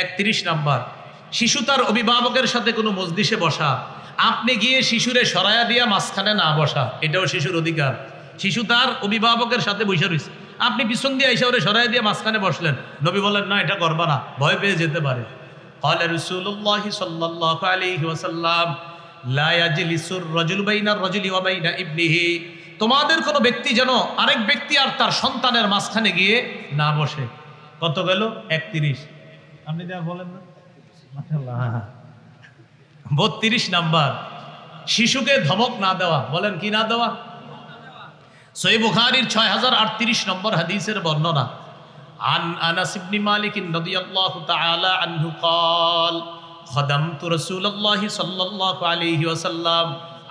31 নাম্বার, শিশু তার অভিভাবকের সাথে কোনো মজলিসে বসা, আপনি গিয়ে শিশুরে সরায়া দিয়া মাঝখানে না বসা, এটাও শিশুর অধিকার। শিশু তার অভিভাবকের সাথে বসে রয়েছে, আপনি পিছন দিয়ে এসে ওরে সরাই দিয়ে মাঝখানে বসলেন। নবী বলেন না, এটা করবা না, ভয় পেয়ে যেতে পারে। قال رسول الله صلى الله عليه وسلم لا يجلس الرجل بين الرجل وبين ابنه, তোমাদের কোনো ব্যক্তি যেন আরেক ব্যক্তি আর তার সন্তানের মাঝখানে গিয়ে না বসে। কত গেল? 31। আপনি যা বলেন না, মাশাআল্লাহ। 32 নাম্বার, শিশুকে ধমক না দেওয়া। বলেন কি না দেওয়া? সহিহ বুখারীর 6038 নম্বর হাদিসের বর্ণনা। আন আনাস ইবনে মালিক রাদিয়াল্লাহু তাআলা আনহু قال خدمت رسول الله صلى الله عليه وسلم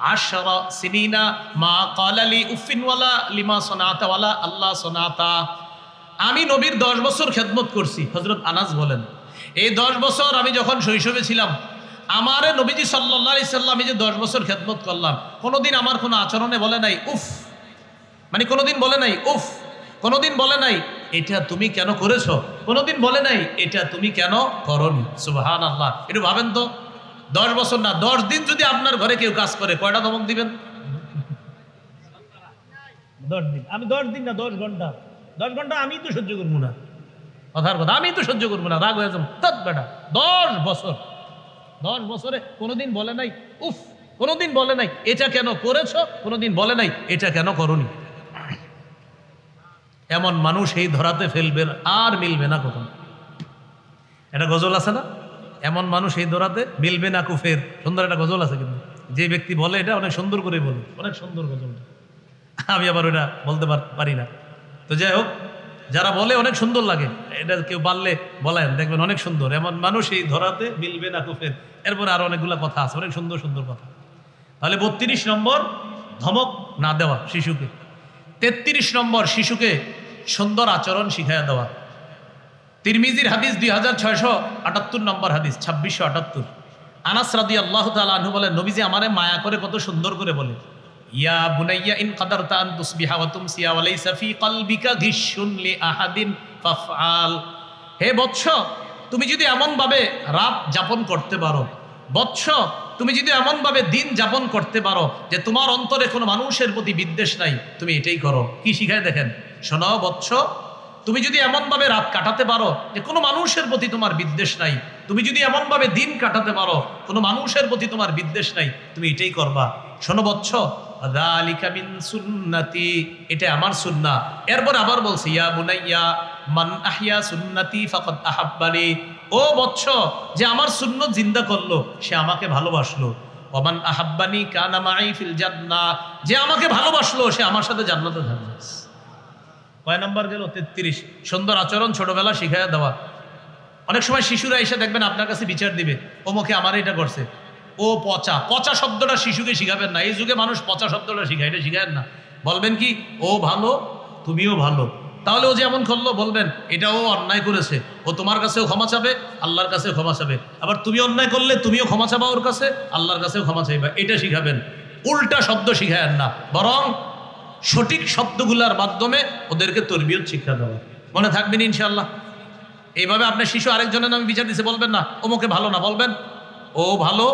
10 سنين ما قال لي اف ولا لما صنعت ولا الله صنعت। আমি নবীর 10 বছর খেদমত করছি। হযরত আনাস বলেন, এই 10 বছর আমি যখন শৈশবে ছিলাম, আমারে নবীজি সাল্লাল্লাহু আলাইহি সাল্লাম এই যে 10 বছর খেদমত করলাম, কোনোদিন আমার কোনো আচরণে বলে নাই উফ, মানে কোনোদিন বলে নাই উফ, কোনোদিন বলে নাই এটা তুমি কেন করেছো, কোনোদিন বলে নাই এটা তুমি কেন করনি। সুবহানাল্লাহ। একটু ভাবেন তো, 10 বছর না, 10 দিন যদি আপনার ঘরে কেউ কাজ করে, কয়টা ধমক দিবেন? 10 দিন। আমি 10 দিন না, 10 ঘন্টা। 10 ঘন্টা আমি তো সহ্য করবো না, কথার কথা, আমি তো সহ্য করবো না, রাগ হয়ে যাবো। তৎ বেটা, 10 বছর, 10 বছরে কোনোদিন বলে নাই উফ, কোনোদিন বলে নাই এটা কেন করেছো, কোনোদিন বলে নাই এটা কেন করনি। এমন মানুষ এই ধরাতে ফেলবে আর মিলবে না কখনো। এটা গজল আছে না, এমন মানুষ এই ধরাতে মিলবে না কুফের। সুন্দর একটা গজল আছে, কিন্তু যে ব্যক্তি বলে এটা অনেক সুন্দর করে বলে, অনেক সুন্দর গজলটা। আমি আবার ওটা বলতে পারি না। তো যাই হোক, যারা বলে অনেক সুন্দর লাগে, এটা কেউ পারলে বলেন, দেখবেন অনেক সুন্দর। এমন মানুষ এই ধরাতে মিলবে না কুফের। এরপরে আরো অনেকগুলো কথা আছে, অনেক সুন্দর সুন্দর কথা। তাহলে 32 নম্বর, ধমক না দেওয়া শিশুকে। 33 নম্বর, শিশুকে সুন্দর আচরণ শিখাইয়া দেওয়া। তিরমিজির হাদিস 2678 নম্বর হাদিস, 2678। আনাস রাদিয়াল্লাহু তাআলা আনহু বলেন, নবীজি আমারে মায়া করে কত সুন্দর করে বলে, ইয়া বুনাইয়া ইন কাদারতা আন তুসবিহা ওয়া তুমসিয়া ওয়া লাইসা ফি কলবিকা গিশুন লি আহাদিন ফাফআল। হে বৎস, তুমি যদি এমন ভাবে রাত যাপন করতে পারো, বৎস তুমি যদি এমন ভাবে দিন যাপন করতে পারো যে তোমার অন্তরে কোনো মানুষের প্রতি বিদ্বেষ নাই, তুমি এটাই করো। কি শিখায় দেখেন, শোনো বৎস, তুমি যদি এমন ভাবে রাত কাটাতে পারো যে কোনো মানুষের প্রতি তোমার বিদ্বেষ নাই, তুমি যদি এমন ভাবে দিন কাটাতে পারো কোনো মানুষের প্রতি তোমার বিদ্বেষ নাই, তুমি এটাই করবা। শোনো বৎস, যালিকা মিন সুন্নতি, এটা আমার সুন্নাহ। এরপর আবার বলছি, ইয়া বুনাইয়া মান আহইয়া সুন্নতি ফাকাদ আহাব্বানি, ও বৎস, যে আমার সুন্নত জিন্দা করলো সে আমাকে ভালোবাসলো। ওমান আহাব্বানি কানা মাই ফিল জান্নাহ, যে আমাকে ভালোবাসলো সে আমার সাথে জান্নাতে থাকবে। কয় নাম্বার গেল? 33। সুন্দর আচরণ ছোটবেলা শিখাইয়া দেওয়া। অনেক সময় শিশুরা এসে দেখবেন আপনার কাছে বিচার দিবে, ওমকে আমার এটা করছে, ও পচা। পচা শব্দটা শিশুকে শিখাবেন না, এই যুগে মানুষ পচা শব্দটা শিখায়, এটা শিখায়েন না। বলবেন কি, ও ভালো, তুমিও ভালো। তাহলে ও যেমন করলো বলবেন এটা ও অন্যায় করেছে, ও তোমার কাছেও ক্ষমা চাবে, আল্লাহর কাছেও ক্ষমা চাবে। আবার তুমি অন্যায় করলে তুমিও ক্ষমা চাবা ওর কাছে, আল্লাহর কাছেও ক্ষমা চাইবা। এটা শিখাবেন, উল্টা শব্দ শিখায়েন না, বরং সঠিক শব্দগুলোর মাধ্যমে ওদেরকে তরবিয়ত শিক্ষা দেওয়া। মনে থাকবেন ইনশাআল্লাহ। এইভাবে আপনার শিশু আরেকজনের নামে বিচার দিচ্ছে, বলবেন না ওমকে ভালো না, বলবেন ও ভালো,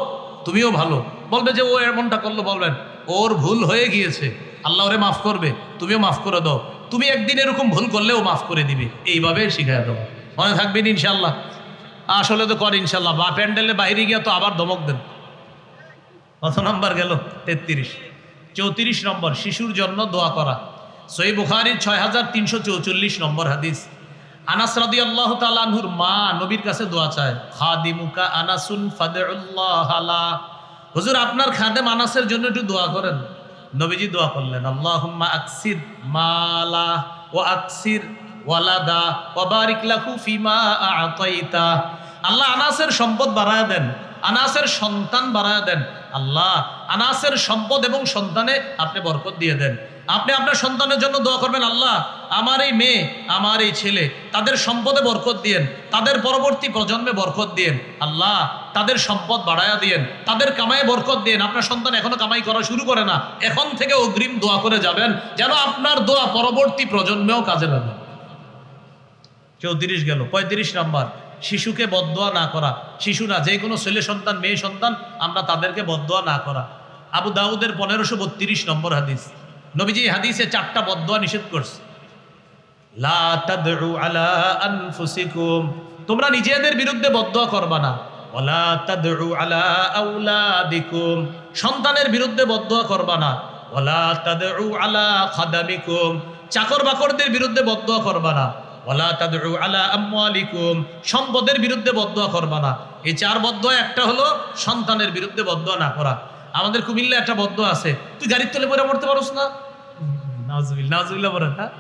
তুমিও ভালো। বলবে যে ও এমনটা করলো, বলবেন ওর ভুল হয়ে গিয়েছে, আল্লাহ ওরে মাফ করবে, তুমিও মাফ করে দাও, তুমি একদিন এরকম ভুল করলেও মাফ করে দিবে। এইভাবে শিখাইয়া দেবো। মনে থাকবেন ইনশাআল্লাহ। আসলে তো কর ইনশাআল্লাহ, বা প্যান্ডেলের বাইরে গিয়ে তো আবার ধমক দেন। কত নাম্বার গেল? 33। 34 নম্বর, শিশুর জন্য দোয়া করা। সহিহ বুখারীর 6344 নম্বর হাদিস। আনাস রাদিয়াল্লাহু তাআলা আনহুর মা নবীর কাছে দোয়া চায়, খাদিমুকা আনাসুন ফাদউল্লাহ আলা, হুজুর আপনার খাদেম আনাসের জন্য একটু দোয়া করেন। নবীজি দোয়া করলেন, আল্লাহুম্মা আকসির মালা ওয়া আকসির ওয়ালাদা ওয়া বারিক লাহু ফিমা আ'তাইতা। আল্লাহ আনাসের সম্পদ বাড়ায়া দেন, আনাসের সন্তান বাড়ায়া দেন। আল্লাহ আনাসের সম্পদ এবং সন্তানে আপনি বরকত দিয়ে দেন। আপনি আপনার সন্তানের জন্য দোয়া করবেন, আল্লাহ আমার এই মেয়ে, আমার এই ছেলে, তাদের সম্পদে বরকত দিয়েন, তাদের পরবর্তী প্রজন্মে বরকত দিয়েন, আল্লাহ তাদের সম্পদ বাড়ায়া দিয়েন, তাদের কামায়ে বরকত দিয়েন। আপনার সন্তান এখনো কামাই করা শুরু করে না, এখন থেকে অগ্রিম দোয়া করে যাবেন যেন আপনার দোয়া পরবর্তী প্রজন্মেও কাজে লাগে। 34 গেল। 35 নাম্বার, শিশুকে বদদোয়া না করা। শিশু না, যে কোনো ছেলে সন্তান মেয়ে সন্তান, আমরা তাদেরকে বদদোয়া না করা। আবু দাউদের 1532 নম্বর হাদিস, নবীজি হাদিসে 4টা বদদোয়া নিষেধ করছে। লা তাদউ আলা আনফুসিকুম, তোমরা নিজেদের বিরুদ্ধে বদদোয়া করবা না। ওয়ালা তাদউ আলা আওলাদিকুম, সন্তানের বিরুদ্ধে বদদোয়া করবা না। ওয়ালা তাদউ আলা খাদামিকুম, চাকর বাকরদের বিরুদ্ধে বদদোয়া করবা না। ওয়ালা তাদউ আলা আমওয়ালিকুম, সম্পদের বিরুদ্ধে বদদোয়া করবা না। এই 4 বদদোয়া একটা হলো সন্তানের বিরুদ্ধে বদদোয়া না করা। আমাদের কুমিল্লা একটা বদদোয়া আছে, তুই গাড়ির তলে পড়ে মরতে পারোস না, নাউজুবিল্লাহ নাউজুবিল্লাহ বলেন। হ্যাঁ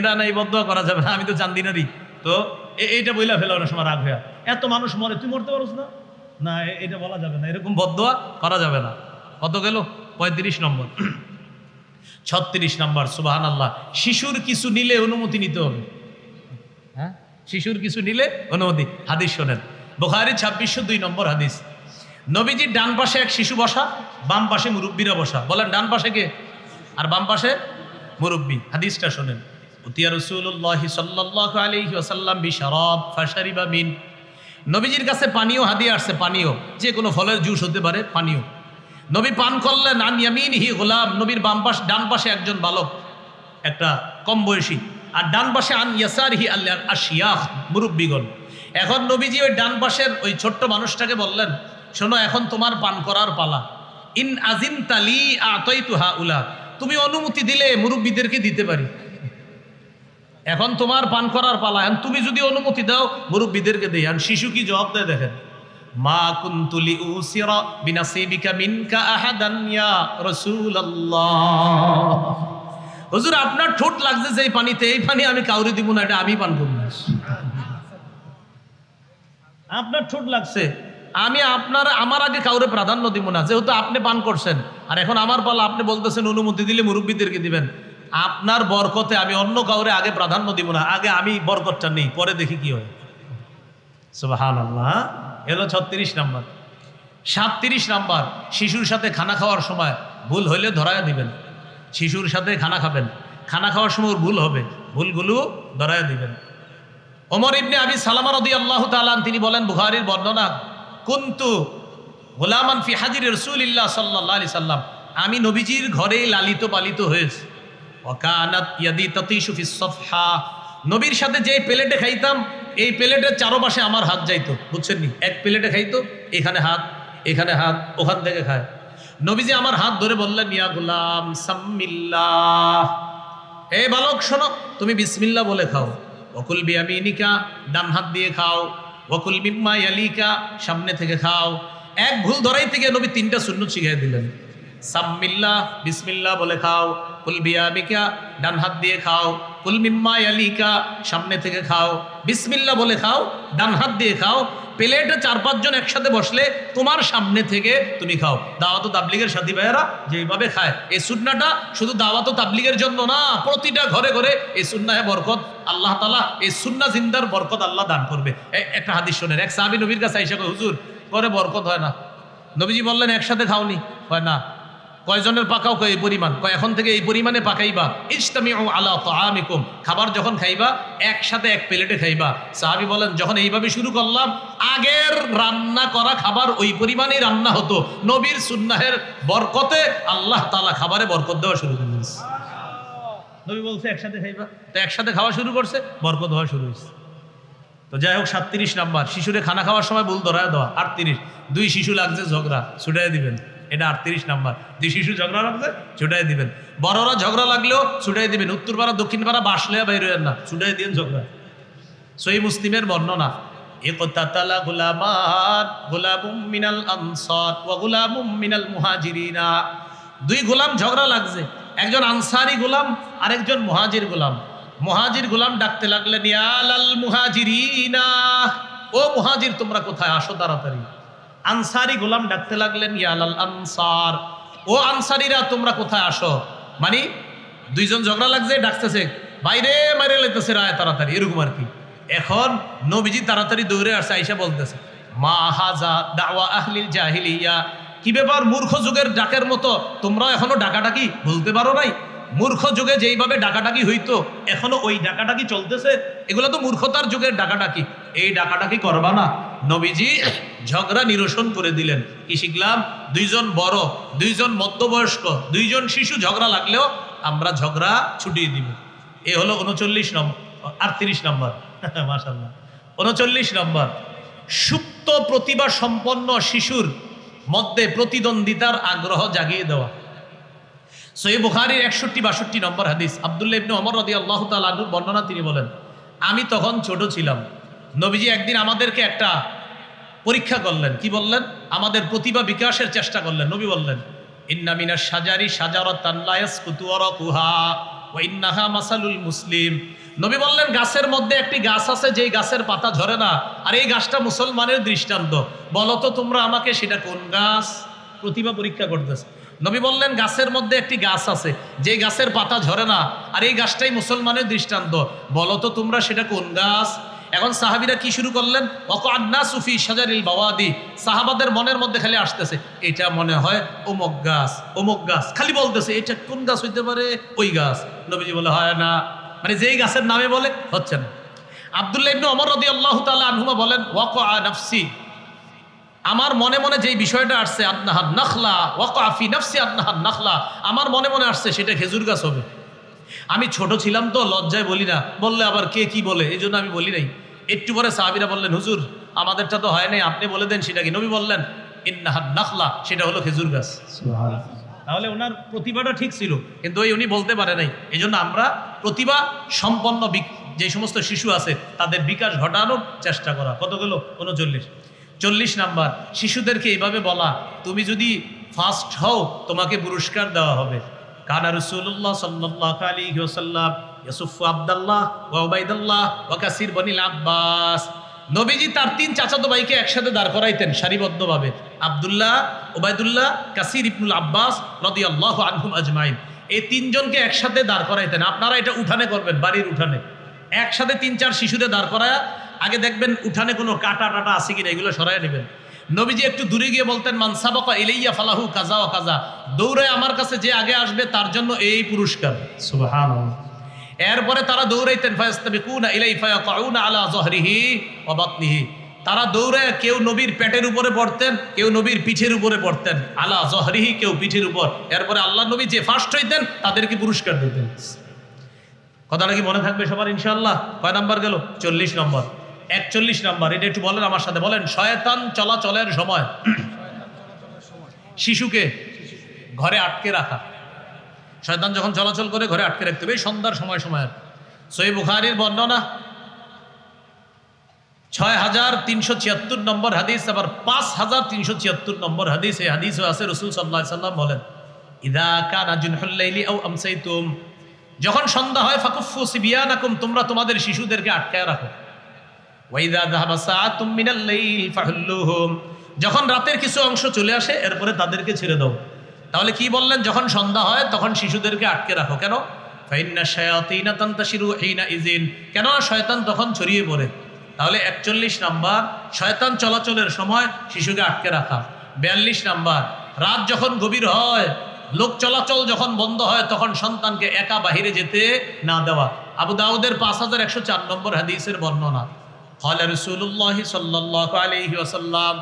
না না, এই বদদোয়া করা যাবে না, আমি তো জানি না রি। তো এইটা বইলা ফেলা অনেক সময় রাগ হইয়া, এত মানুষ মরে তুই মরতে পারোস না, না এটা বলা যাবে না, এরকম বদদোয়া করা যাবে না। কত গেল? 35 নম্বর। 36 নম্বর, সুবহানাল্লাহ, শিশুর কিছু নিলে অনুমতি নিতে হবে। হ্যাঁ, শিশুর কিছু নিলে অনুমতি। হাদিস শোনেন, বুখারী 2602 নম্বর হাদিস, নবীজির ডান পাশে এক শিশু বসা, বাম পাশে মুরব্বীরা বসা। বলেন ডান পাশে কে আর বাম পাশে মুরব্বী। হাদিসটা শোনেন, উতিয়া রাসূলুল্লাহ সাল্লাল্লাহু আলাইহি ওয়াসাল্লাম বিশারাব ফাশারিবা মিন, নবীজির কাছে পানীয় হাদিয়া আসছে, পানীয় যে কোনো ফলের জুস হতে পারে, পানীয়। নবী পান করলেন। আন ইয়ামিনিহি গোলাম, নবীর বাম পাশে ডান পাশে একজন বালক, একটা কম বয়সী, আর ডান পাশে আন ইয়াসারিহি আল আশিয়াখ, মুরব্বীগণ। এখন নবীজি ওই ডান পাশের ওই ছোট্ট মানুষটাকে বললেন, শোনো এখন তোমার পান করার পালা। ইন আজিন তালি আতাইতু হাউলা, তুমি অনুমতি দিলে মুরব্বীদেরকে দিতে পারি, এখন তোমার পান করার পালা, তুমি যদি অনুমতি দাও মুরব্বীদেরকে দেই। আর শিশু কি জবাব দেয় দেখেন, মা কুনতু লিউসিরা বিনাসিবিকা মিনকা আহাদান ইয়া রাসূলুল্লাহ, হুজুর আপনার ঠোঁট লাগছে যে এই পানিতে, এই পানি আমি কাউরে দিব না, এটা আমি পান করব। আপনার ঠোঁট লাগছে, আমি আমার আগে কাউরে প্রাধান্য দিব না, যেহেতু আপনি পান করছেন আর এখন আমার পালা, আপনি বলতেছেন অনুমতি দিলে মুরব্বীদেরকে দিবেন। আপনার বরকতে আমি অন্য কাউরে আগে প্রাধান্য দিব না, আগে আমি বরকতটা নেই, পরে দেখি কি হয়। সুবহানাল্লাহ। এলো 36 নাম্বার। 37 নাম্বার, শিশুর সাথে খানা খাওয়ার সময় ভুল হইলে ধরায়া দিবেন। শিশুর সাথে খানা খাবেন, খানা খাওয়ার সময় ওর ভুল হবে, ভুলগুলো ধরায়া দিবেন। ওমর ইবনে আবি সালামা রাদিয়াল্লাহু তাআলা তিনি বলেন, বুখারীর বর্ণনা, কুনতু গোলামান ফি হাজিরি রাসূলিল্লাহ সাল্লাল্লাহু আলাইহি সাল্লাম, আমি নবীজির ঘরে লালিত পালিত হয়েছি। ওয়াকানাত ইয়াদি তাতিশু ফিস সফহা, নবীর সাথে যে প্লেটে খাইতাম এই প্লেটের চারপাশে আমার হাত যাইতো, বুঝছেন নি? এক প্লেটে খাইতো, এখানে হাত, এখানে হাত, ওখান থেকে খায়। নবীজি আমার হাত ধরে বললেন, ইয়া গোলাম সাম্মিল্লাহ, এই বালক শোনো, তুমি বিসমিল্লাহ বলে খাও। ওকুল বিয়ামিনিকা, ডান হাত দিয়ে খাও। ওকুল মিম্মা ইয়ালিকা, সামনে থেকে খাও। এক ভুল ধরাই থেকে নবী 3টা সুন্নত শিখিয়ে দিলেন। সাম্মিল্লাহ, বিসমিল্লাহ বলে খাও। কুল বিয়ামিকা, ডান হাত দিয়ে খাও। কুল মিম্মা ইয়ালিকা, সামনে থেকে খাও। বিসমিল্লাহ বলে খাও, ডান হাত দিয়ে খাও। প্লেটে 4-5 জন একসাথে বসলে তোমার সামনে থেকে তুমি খাও। দাওয়াত ও তাবলীগের সাথী ভাইয়েরা যেভাবে খায়, এই সুন্নাহটা শুধু দাওয়াত ও তাবলীগের জন্য না, প্রতিটা ঘরে ঘরে এই সুন্নাহে বরকত আল্লাহ তাআলা, এই সুন্নাহ জিন্দার বরকত আল্লাহ দান করবে। একটা হাদিস শোনেন, এক সাহাবী নবীর কাছে আইসা কয়, হুজুর করে বরকত হয় না। নবীজি বললেন, একসাথে খাওনি? হয় না। কয়জনের পাকাও? কয় এই পরিমাণ। কয় এখন থেকে এই পরিমাণে পাকাইবা। ইজতামিউ আলা তাআমিকুম, খাবার যখন খাইবা একসাথে এক প্লেটে খাইবা। সাহাবী বলেন, যখন এইভাবে শুরু করলাম, আগের রান্না করা খাবার ওই পরিমাণেই রান্না হতো। নবীর সুন্নাহের বরকতে আল্লাহ তাআলা খাবারে বরকত দেওয়া শুরু করে দিয়েছে। নবী বলছে একসাথে খাইবা, তো একসাথে খাওয়া শুরু করছে, বরকত হওয়া শুরু হয়েছে। তো যাই হোক, 37 নাম্বার, শিশুরে খানা খাওয়ার সময় ভুল ধরায় দেওয়া। 38, 2 শিশু লাগছে ঝগড়া, ছুটাই দিবেন। এটা 38 নাম্বার, 2 শিশু ঝগড়া লাগছে, ছুটাই দিবেন। বড়রা ঝগড়া লাগলেও ছুটাই দিবেন। উত্তর পাড়া দক্ষিণ পাড়া বাসলে বাইর হইয়েন না, ছুটাই দিন ঝগড়া। সহিহ মুসলিমের বর্ণনা, ইকতাতালা গুলামান, গুলামুম মিনাল আনসার ওয়া গুলামুম মিনাল মুহাজিরিনা, 2 গোলাম ঝগড়া লাগছে, একজন আনসারি গোলাম আর একজন মুহাজির গোলাম। মুহাজির গোলাম ডাকতে লাগলেন, ইয়া লাল মুহাজিরিনা, ও মুহাজির তোমরা কোথায়, আসো তাড়াতাড়ি। আনসারি গোলাম ডাকতে লাগলেন, ইয়া লাল আনসার, ও আনসারিরা তোমরা কোথায়, আসো। মানে দুইজন ঝগড়া লাগছে, ডাকতেছে বাইরে মারে লাইতেছে রায় তাড়াতাড়ি, এরকম আর কি। এখন নবীজি তাড়াতাড়ি দৌড়ে আসছে, আইসা বলতেছে মা হাজা দাওয়া আহলিল জাহিলিয়া, কি ব্যাপার মূর্খ যুগের ডাকের মতো তোমরা এখনো ডাকাডাকি বলতে পারো নাই? মূর্খ যুগে যেইভাবে ডাকাডাকি হইতো এখনো ওই ডাকাডাকি চলতেছে? এগুলো তো মূর্খতার যুগের ডাকাডাকি, এই ডাকাডাকি করবা না। নবীজি ঝগড়া নিরসন করে দিলেন। কি শিখলাম? দুইজন বড়, দুইজন মধ্যবয়স্ক, দুইজন শিশু ঝগড়া লাগলেও আমরা ঝগড়া ছুটিয়ে দিব। এ হলো 39 নম্বর, 38 নম্বর মাশাআল্লাহ। 39 নম্বর, সুপ্ত প্রতিভা সম্পন্ন শিশুর মধ্যে প্রতিদ্বন্দ্বিতার আগ্রহ জাগিয়ে দেওয়া। সহিহ বুখারীর 61-62 নম্বর হাদিস, আব্দুল্লাহ ইবনে ওমর রাদিয়াল্লাহু তাআলা আনহুর বর্ণনা, তিনি বলেন আমি তখন ছোট ছিলাম। নবীজি একদিন আমাদেরকে একটা পরীক্ষা করলেন। কি বললেন? আমাদের প্রতিভা বিকাশের চেষ্টা করলেন। নবী বললেন ইন্না মিনাশ শাজারি শাজারাতান লা ইয়াসকুতু ওয়ারাকুহা ওয়া ইন্নাহা মাসালুল মুসলিম। নবী বললেন গাছের মধ্যে একটি গাছ আছে যেই গাছের পাতা ঝরে না, আর এই গাছটা মুসলমানের দৃষ্টান্ত। বলো তো তোমরা আমাকে সেটা কোন গাছ? প্রতিভা পরীক্ষা করতেছে। নবী বললেন গাছের মধ্যে একটি গাছ আছে যে গাছের পাতা ঝরে না, আর এই গাছটাই মুসলমানের দৃষ্টান্ত। বলো তো তোমরা সেটা কোন গাছ? এখন সাহাবীরা কি শুরু করলেন? ওয়াকান্না সুফি শাজারিল বাওয়াদি। সাহাবাদের মনের মধ্যে খালি আসতেছে এটা মনে হয় অমুক গাছ, অমুক গাছ, খালি বলতেছে এটা কোন গাছ হইতে পারে? ওই গাছ। নবীজি বলে হয় না, মানে যেই গাছের নামে বলে হচ্ছে না। আব্দুল্লাহ ইবনে ওমর রাদিয়াল্লাহু তাআলা আনহুমা বলেন ওয়াকা নাফসি, আমার মনে মনে যেই বিষয়টা আসছে আদনাহান নাখলা ওয়াকা ফি নাফসি আদনাহান নাখলা, আমার মনে মনে আসছে সেটা খেজুর গাছ হবে। আমি ছোট ছিলাম তো লজ্জায় বলি না, বললে আবার কে কি বলে, এই জন্য আমি বলি নাই। একটু পরে সাহাবীরা বললেন হুজুর আমাদেরটা তো হয় নাই, আপনি বলে দেন সেটা কি। নবী বললেন ইন্নাহান নাখলা, সেটা হলো খেজুর গাছ। তাহলে ওনার প্রতিভাটা ঠিক ছিল, কিন্তু উনি বলতে পারে নাই। এই জন্য আমরা প্রতিভা সম্পন্ন যে সমস্ত শিশু আছে তাদের বিকাশ ঘটানোর চেষ্টা করা। কত গেল? 39। 40 নাম্বার, শিশুদেরকে এইভাবে বলা তুমি যদি ফার্স্ট হও তোমাকে পুরস্কার দেওয়া হবে। কানা রাসূলুল্লাহ সাল্লাল্লাহু আলাইহি ওয়াসাল্লাম ইয়াসুফু আব্দুল্লাহ ওয়া উবাইদুল্লাহ ওয়া কাসির বনিল আব্বাস। নবীজি তার 3 চাচাতো ভাইকে একসাথে দাঁড় করাইতেন সারিবদ্ধভাবে, আব্দুল্লাহ, উবাইদুল্লাহ, কাসির ইবনুল আব্বাস রাদিয়াল্লাহু আনহুম আজমাইন। এই 3 জনকে একসাথে দাঁড় করাইতেন। আপনারা এটা উঠানে করবেন, বাড়ির উঠানে একসাথে 3-4 শিশুদের দাঁড় করায় আগে দেখবেন উঠানে কোনো কাটা টাটা আছে কিনা, এগুলো সরাই নেবেন। নবীজি একটু দূরে গিয়ে বলতেন মান সাবাকা ইলাইয়া ফালাহু কাজা ওয়া কাজা, দৌড়ায় আমার কাছে যে আগে আসবে তার জন্য এই পুরস্কার। সুবহানাল্লাহ। এরপরে তারা দৌড়াইতেন ফায়াস্তাবিকুনা ইলাই ফায়াকাউনা আলা যহরিহি ওয়া বাতনিহি, তারা দৌড়ায় কেউ নবীর পেটের উপরে পড়তেন, কেউ নবীর পিঠের উপরে পড়তেন, আলা যহরিহি কেউ পিঠের উপর। এরপরে আল্লাহ নবী যে ফার্স্ট হইতেন তাদেরকে পুরস্কার দিতেন। কথাটা কি মনে থাকবে সবার ইনশাআল্লাহ? কয় নাম্বার গেল? 40 নম্বর। 41 নাম্বার, এটা একটু বলেন আমার সাথে, বলেন শয়তান চলাচলের সময় শিশুকে ঘরে আটকে রাখা। শয়তান যখন চলাচল করে ঘরে আটকে রাখতে হবে, এই সন্ধ্যার সময় সময়। সহিহ বুখারীর বর্ণনা 6376 নম্বর হাদিস, আবার 5376 নম্বর হাদিস। এই হাদিসও আছে রাসূল সাল্লাল্লাহু আলাইহি ওয়াসাল্লাম বলেন ইযা কানা জুনহুল লাইলি আও আমসাইতুম, যখন সন্ধ্যা হয় ফাকুফু সিবিয়ানাকুম, তোমরা তোমাদের শিশুদেরকে আটকায় রাখো। ওয়া ইযা যাহাবা সাআতুম মিনাল লাইল ফাহুল্লুহুম, যখন রাতের কিছু অংশ চলে আসে এরপরে তাদেরকে ছেড়ে দাও। তাহলে কি বললেন? যখন সন্ধ্যা হয় তখন শিশুদেরকে আটকে রাখো। কেন? ফাইন্না শায়াতিনা তানতাশিরু হিনা ইযিন, কেন? শয়তান তখন ছড়িয়ে পড়ে। তাহলে 41 নাম্বার, শয়তান চলাচলের সময় শিশুকে আটকে রাখা। 42 নাম্বার, রাত যখন গভীর হয়, লোক চলাচল যখন বন্ধ হয় তখন সন্তানকে একা বাহিরে যেতে না দেওয়া। আবু দাউদের 5104 নম্বর হাদিসের বর্ণনা, ক্বালা রাসূলুল্লাহ সাল্লাল্লাহু আলাইহি ওয়াসাল্লাম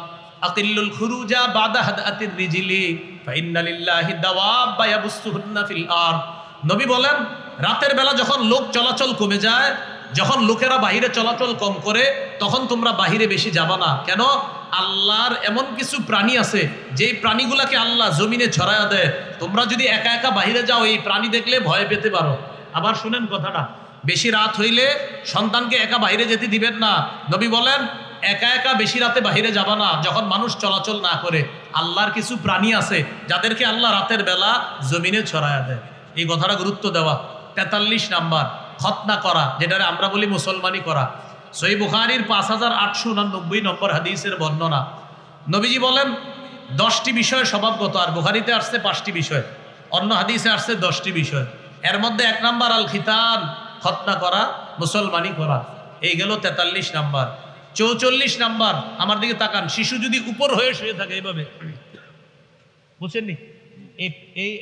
আকিল্লুল খুরুজা বাদা হাদাতির রিজলি ফাইন্না লিল্লাহি দাওয়াবা ইয়াবুসুহুন্না ফিল আরদ। নবী বলেন রাতের বেলা যখন লোক চলাচল কমে যায়, যখন লোকেরা বাহিরে চলাচল কম করে, তখন তোমরা বাহিরে বেশি যাবা না। কেন? আল্লাহর এমন কিছু প্রাণী আছে যেই প্রাণীগুলাকে আল্লাহ জমিনে ছড়ায়া দেয়। তোমরা যদি একা একা বাহিরে যাও এই প্রাণী দেখলে ভয় পেতে পারো। আবার শুনেন কথাটা, বেশি রাত হইলে সন্তানকে একা বাইরে যেতে দিবেন না। নবী বলেন একা একা বেশি রাতে বাহিরে যাবা না যখন মানুষ চলাচল না করে। আল্লাহর কিছু প্রাণী আছে যাদেরকে আল্লাহ রাতের বেলা জমিনে ছড়ায়া দেয়, এই কথাটা গুরুত্ব দেওয়া। 43 নাম্বার, খতনা করা, যেটা আমরা বলি মুসলমানি করা। সহিহ বুখারীর 5889 নম্বর হাদিসের বর্ণনা, নবীজি বলেন 10টি বিষয় স্বভাবগত, আর বুখারীতে আসছে 5টি বিষয়, অন্য হাদিসে আসছে 10টি বিষয়। এর মধ্যে 1 নাম্বার আল খিতান, খতনা করা, মুসলমানি করা। এই গেল 43 নাম্বার। 44 নাম্বার, আমার দিকে তাকান, শিশু যদি উপর হয়ে শুয়ে থাকে এইভাবে, বুঝছেননি?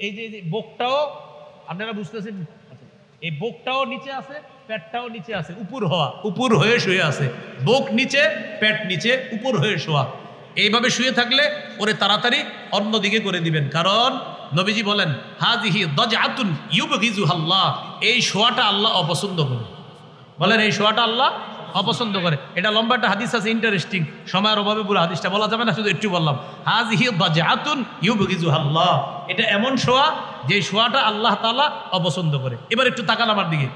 এই যে বুকটাও আপনারা বুঝতেছেন, এই বুকটাও নিচে আছে, পেটটাও নিচে আছে, উপর হয়ে শুয়ে আছে, বুক নিচে, পেট নিচে, উপর হয়ে শোয়া। এইভাবে শুয়ে থাকলে ওরে তাড়াতাড়ি অন্যদিকে করে দিবেন, কারণ নবীজি বলেন হাযিহি দাজআতুন ইউবগিজুহাল্লাহ, এই শোয়াটা আল্লাহ অপছন্দ করে। বলেন এই শোয়াটা আল্লাহ অপছন্দ করে। এটা লম্বা একটা হাদিস আছে, ইন্টারেস্টিং, সময়ের অভাবে পুরো হাদিসটা বলা যাবে না, শুধু একটু বললাম। হাযিহি দাজআতুন ইউবগিজুহাল্লাহ, এটা এমন শোয়া যে শোয়াটা আল্লাহ তাআলা অপছন্দ করে। এবার একটু তাকান আমার দিকে।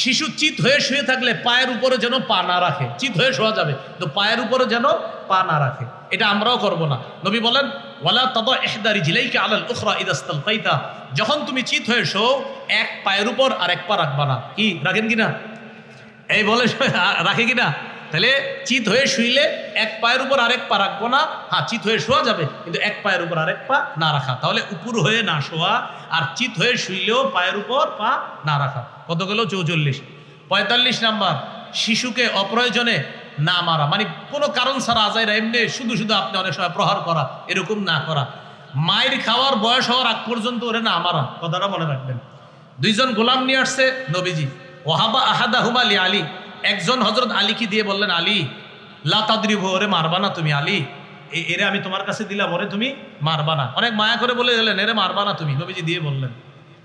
শিশু চিত হয়ে শুয়ে থাকলে পায়ের উপরে যেন পা না রাখে, চিত হয়ে শোয়া যাবে তো পায়ের উপরে যেন পা না রাখে, এটা আমরাও করব না। নবী বলেন ওয়ালা তাদা ইহদা রিজলাইকা আলাল উখরা ইযা ইসতালকাইতা, যখন তুমি চিত হয়ে শো এক পায়ের উপর আরেক পা রাখবা না। কি রাখেন কিনা? এই বলে রাখে কিনা? তাহলে চিত হয়ে শুইলে এক পায়ের উপর আরেক পা রাখবো না। হ্যাঁ, চিত হয়ে শোয়া যাবে কিন্তু এক পায়ের উপর আরেক পা না রাখা, তাহলে উপর হয়ে না শোয়া, আর চিত হয়ে শুইলেও পায়ের উপর পা না রাখা। কত গেল? 44। 45 নাম্বার, শিশুকে অপ্রয়োজনে না মারা, মানে কোনো কারণ ছাড়া আজাইরা এমনি শুধু শুধু আপনি অনেক সময় প্রহার করা, এরকম না করা। মায়ের খাওয়ার বয়স হওয়ার আগ পর্যন্ত ওরে না মারা, কথাটা মনে রাখবেন। 2 জন গোলাম নিয়ে আসছে নবীজি, ওয়াহাবা আহাদাহুমা লি আলী, একজন হযরত আলীকে দিয়ে বললেন আলী লা তাদরিবু, ওরে মারবা না তুমি আলী, এরে আমি তোমার কাছে দিলাম, ওরে তুমি মারবা না। অনেক মায়া করে বলে দিলেন এরে মারবা না তুমি, নবীজি দিয়ে বললেন।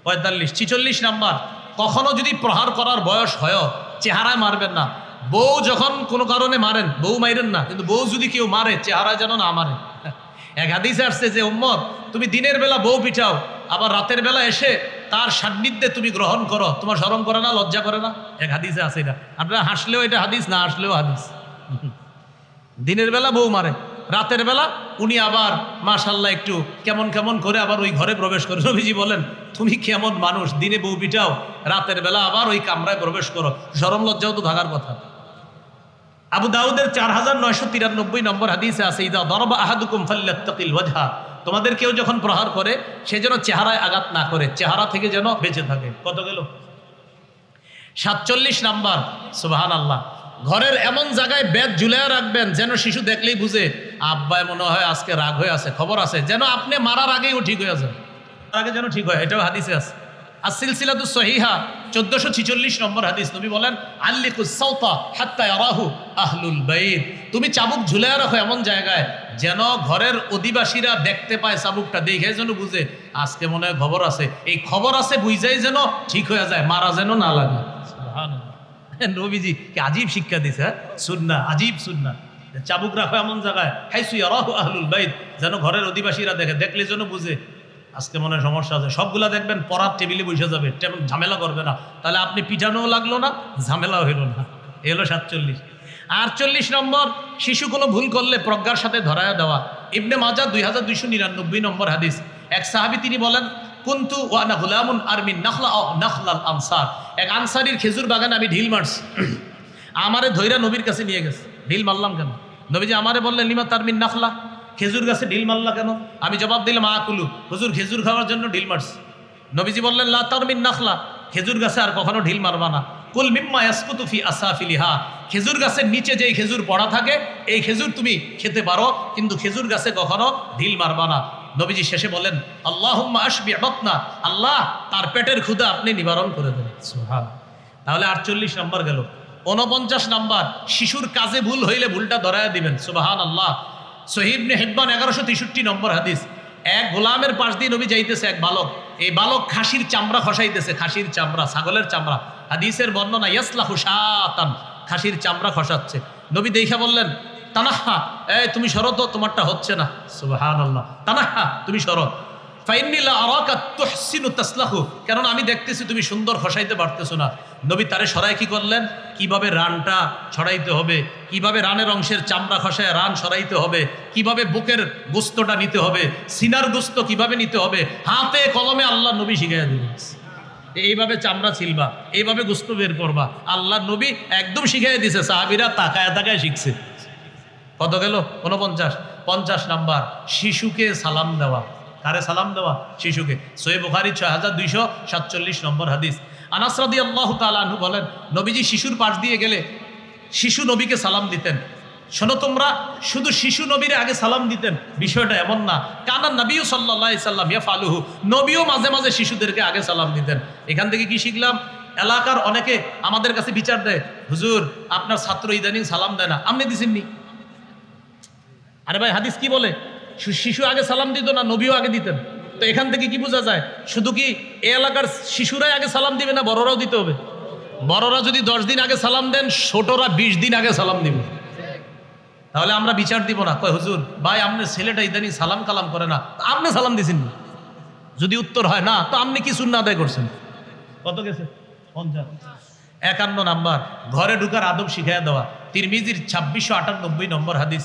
45। 46 নাম্বার, কখনো যদি প্রহার করার বয়স হয় চেহারায় মারবেন না। বউ যখন কোনো কারণে মারেন, বউ মাইরেন না, কিন্তু বউ যদি কেউ মারে চেহারায় যেন না মারে। এক হাদিসে আসছে যে উম্মত তুমি দিনের বেলা বউ পিটাও, আবার রাতের বেলা এসে তার সান্নিধ্যে তুমি গ্রহণ করো, তোমার শরম করে না, লজ্জা করে না? এক হাদিসে আছে এটা, আপনারা হাসলেও এটা হাদিস, না হাসলেও হাদিস। দিনের বেলা বউ মারে, রাতের বেলা উনি আবার মাশাআল্লাহ একটু কেমন কেমন করে আবার ওই ঘরে প্রবেশ করে। নবীজি বলেন তুমি কেমন মানুষ, দিনে বউ পিটাও, রাতের বেলা আবার ওই কামরায় প্রবেশ করো, শরম লজ্জাও তো থাকার কথা। আবু দাউদের 4993 নম্বর হাদিসে আছে ইদা দরবা আহাদুকুম ফাল্যাত্তাকিল ওয়াজহা, তোমাদের কেউ যখন প্রহার করে সে যেন চেহারায় আঘাত না করে, চেহারা থেকে যেন বেঁচে থাকে। কত গেল? 47 নাম্বার, সুবহানাল্লাহ, ঘরের এমন জায়গায় বেত ঝুলাইয়া রাখবেন যেন শিশু দেখলেই বুঝে আব্বায় মনে হয় আজকে রাগ হয়ে আছে, খবর আছে, যেন আপনি মারার আগেই ও ঠিক হয়ে যায়, আগে যেন ঠিক হয়। এটাও হাদিসে আছে। as-সিলসিলাতুস সহিহা 1446 নম্বর হাদিস, নবী বলেন আল্লিকুস সাওতা হাত্তা ইয়ারাহু আহলুল বাইত, তুমি চাবুক ঝুলাইয়া রাখো এমন জায়গায় যেন ঘরের অধিবাসীরা দেখতে পায়, চাবুকটা দেখে যেন বুঝে আজকে মনে হয় খবর আছে, এই খবর আছে বুঝাই যেন ঠিক হয়ে যায়, মারা যেন না লাগে। সুবহানাল্লাহ, নবীজি কি আজীব শিক্ষা দিছে, সুন্নাহ, আজীব সুন্নাহ। চাবুক রাখো এমন জায়গায় হাইসু ইয়ারাহু আহলুল বাইত, যেন ঘরের অধিবাসীরা দেখে, দেখলে যেন বুঝে আজকে মনে হয় সমস্যা আছে। সবগুলা দেখবেন পড়ার টেবিলে বসে যাবে, ঝামেলা করবে না, তাহলে আপনি পিটানোও লাগলো না, ঝামেলাও হইল না। এ হলো 47। 48 নম্বর, শিশু কোনো ভুল করলে প্রজ্ঞার সাথে ধরায়া দেওয়া। ইবনে মাজাহ 2299 নম্বর হাদিস, এক সাহাবী তিনি বলেন কুনতু ওয়া আনা গুলামুন আরমিন নাখলা নাখলাল আনসার, এক আনসারীর খেজুর বাগানে আমি ঢিল মারছি, আমারে ধৈরা নবীর কাছে নিয়ে গেছে। ঢিল মারলাম কেন? নবীজি আমারে বললেন লিমা তারমিন নাখলা, খেজুর গাছে ঢিল মারলা কেন? আমি জবাব দিলাম আকুলু, হুজুর খেজুর খাওয়ার জন্য ঢিল মারছি। নবীজি বললেন লা তারমিন নাখলা, খেজুর গাছে আর কখনো ঢিল মারবা না। কুল মিম্মা ইয়াসকুতু ফি আসাফিলিহা, খেজুর গাছের নিচে যেই খেজুর পড়া থাকে এই খেজুর তুমি খেতে পারো, কিন্তু খেজুর গাছে কখনো ঢিল মারবা না। নবীজি শেষে বলেন আল্লাহুম্মা আশবি বাতনা, আল্লাহ তার পেটের ক্ষুধা আপনি নিবারণ করে দেন। সুবহান। তাহলে 48 নম্বর গেল। 49 নম্বর, শিশুর কাজে ভুল হইলে ভুলটা ধরায়া দিবেন। সুবহানাল্লাহ। সহিহ ইবনে হিব্বান 1163 নম্বর হাদিস, এক গোলামের পাশ দিয়ে নবী যাইতেছে এক বালক, এই বালক খাসির চামড়া খসাইতেছে, খাসির চামড়া, ছাগলের চামড়া। হাদিসের বর্ণনা ইয়াসলাহু শাতান, খাসির চামড়া খসাচ্ছে। নবী দেখা বললেন তানাহা, এই তুমি সরো তো, তোমারটা হচ্ছে না। সুবহানাল্লাহ, তানাহা, তুমি সরো। ফাইন্নী লা আরাকা তুহসিনু তাসলাহু, কারণ আমি দেখতেছি তুমি সুন্দর খসাইতে পারতেছো না। নবী তারে সরাই কি করলেন, কিভাবে রানটা ছড়াইতে হবে, কিভাবে রানের অংশের চামড়া খসায় রান সরাইতে হবে, কিভাবে বুকের গোস্তটা নিতে হবে, সিনার গোস্ত কিভাবে নিতে হবে, হাতে কলমে আল্লাহ নবী শিখাইয়া দিলেন। এইভাবে চামড়া ছিলবা, এইভাবে গোস্ত বের করবা, আল্লাহ নবী একদম শিখাইয়া দিছে, সাহাবীরা তাকায় তাকায় শিখছে। কত গেল? 49। 50 নাম্বার, শিশুকে সালাম দেওয়া। কারে সালাম দেওয়া? শিশুকে। সহিহ বুখারী 6247 নম্বর হাদিস। আনাস রাদিয়াল্লাহু তাআলা আনহু বলেন, নবীজি শিশুর পাশ দিয়ে গেলে শিশু নবীকে সালাম দিতেন। শোনো তোমরা, শুধু শিশু নবীরে আগে সালাম দিতেন বিষয়টা এমন না। কানা নবী সাল্লাল্লাহু আলাইহি সাল্লাম ইয়াফালুহু, নবীও মাঝে মাঝে শিশুদেরকে আগে সালাম দিতেন। এখান থেকে কি শিখলাম? এলাকার অনেকে আমাদের কাছে বিচার দেয়, হুজুর আপনার ছাত্র ইদানিং সালাম দেয় না, আপনি দিছেননি? আরে ভাই হাদিস কি বলে? শিশু আগে সালাম দিত না, নবীও আগে দিতেন। তো এখান থেকে কি বোঝা যায়? শুধু কি এই এলাকার শিশুরাই আগে সালাম দিবে না বড়রাও দিতে হবে? বড়রা যদি 10 দিন আগে সালাম দেন, ছোটরা 20 দিন আগে সালাম দিবে। তাহলে আমরা বিচার দিব না, কয় হুজুর ভাই আপনার ছেলেটা ইদানিং সালাম কালাম করে না, আপনি সালাম দিয়েছেন? যদি উত্তর হয় না, তো আপনি কি সুন্নাহ আদায় করছেন? কত গেছে? 50। 51 নাম্বার, ঘরে ঢুকার আদব শিখাইয়া দেওয়া। তিরমিজির 2698 নম্বর হাদিস।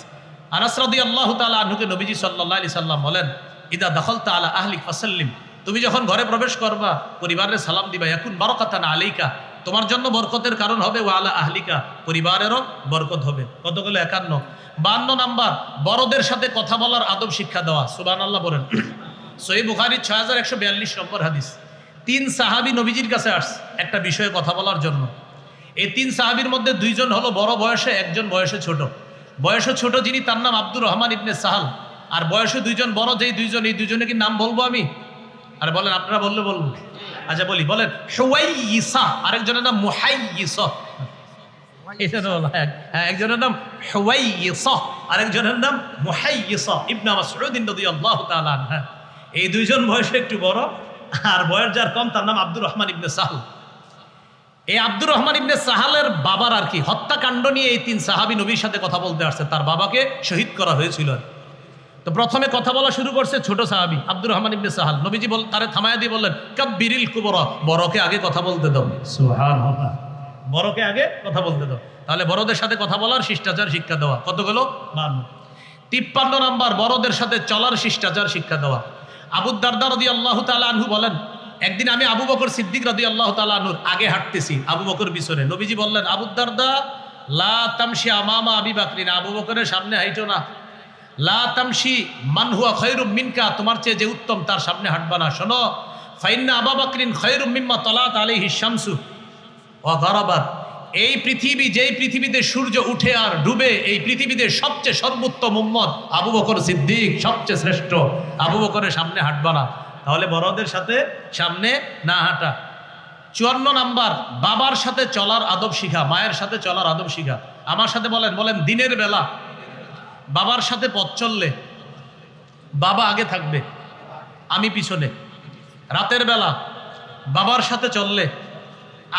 আনাস রাদিয়াল্লাহু তাআলা আনহুকে নবীজি সাল্লাল্লাহু আলাইহি সাল্লাম বলেন, ইদা দাখালতা আলা আহলিক ফাসাল্লিম, তুমি যখন ঘরে প্রবেশ করবা পরিবারের সালাম দিবা। ইয়াকুন বারাকাতান আলাইকা, তোমার জন্য বরকতের কারণ হবে। ওয়া আলা আহলিকা, পরিবারেরও বরকত হবে। কতগুলো? 51। 52 নাম্বার, বড়দের সাথে কথা বলার আদব শিক্ষা দেওয়া। সুবহানাল্লাহ বলেন। সহিহ বুখারী 6142 নম্বর হাদিস। 3 সাহাবী নবীজির কাছে আসছে একটা বিষয়ে কথা বলার জন্য। এই 3 সাহাবীর মধ্যে 2 জন হলো বড় বয়সে, একজন বয়সে ছোট। বয়সে ছোট যিনি, তার নাম আব্দুর রহমান ইবনে সাহাল। আর বয়সে 2 জন বড়, যেই 2 জন, এই 2 জনের কি নাম বলবো আমি? আরে বলেন, আপনারা বললে বলবো। আচ্ছা বলি, বলেন। হুয়াইসা, আরেকজনের নাম মুহাইয়িসা। একজনের নাম হুয়াইসা, আরেকজনের নাম মুহাইয়িসা ইবনে মাসউদ রাদিয়াল্লাহু তাআলা আনহু। এই 2 জন বয়সে একটু বড়, আর বয়স যার কম তার নাম আব্দুর রহমান ইবনে সাহাল। এই আব্দুর রহমান ইবনে সাহালের বাবার আর কি হত্যাকাণ্ড নিয়ে এই 3 সাহাবী নবীর সাথে কথা বলতে আসছে। তার বাবাকে শহীদ করা হয়েছিল। তো প্রথমে কথা বলা শুরু করছে ছোট সাহাবী আব্দুর রহমান ইবনে সাহাল। নবীজি তারে থামায়া দিয়ে বললেন, কাব্বিরিল কুবরা, বড়কে আগে কথা বলতে দাও। সুবহানাল্লাহ, বড়কে আগে কথা বলতে দাও। তাহলে বড়দের সাথে কথা বলার শিষ্টাচার শিক্ষা দেওয়া। কতগুলো? 52। 53 নাম্বার, বড়দের সাথে চলার শিষ্টাচার শিক্ষা দেওয়া। আবু দারদা রাদিয়াল্লাহু তাআলা আনহু বলেন, একদিন আমি আবু বকর সিদ্দিক রাদিয়াল্লাহু তাআলা আনহুর আগে হাঁটতেছি, আবু বকর পিছনে। নবীজি বললেন, আবু দারদা লা তামশি আমামা আবি বাকরিন, আবু বকরের সামনে হাঁটো না। লা তামশি মান হুয়া খায়রুম মিনকা, তোমার চেয়ে যে উত্তম তার সামনে হাঁটবা না। শোনো, ফাইন্না আবু বকরিন খায়রুম মিম্মা তালাত আলাইহি শামসু ওয়া গারাবাত, এই পৃথিবী, যেই পৃথিবীতে সূর্য উঠে আর ডুবে, এই পৃথিবীতে সবচেয়ে সর্বোত্তম উম্মত আবু বকর সিদ্দিক, সবচেয়ে শ্রেষ্ঠ। আবু বকরের সামনে হাঁটবা না। তাহলে বড়দের সাথে সামনে না হাঁটা। 54 নাম্বার, বাবার সাথে চলার আদব শিখা, মায়ের সাথে চলার আদব শিখা। আমার সাথে বলেন, বলেন। দিনের বেলা বাবার সাথে পথ চললে বাবা আগে থাকবে, আমি পিছনে। রাতের বেলা বাবার সাথে চললে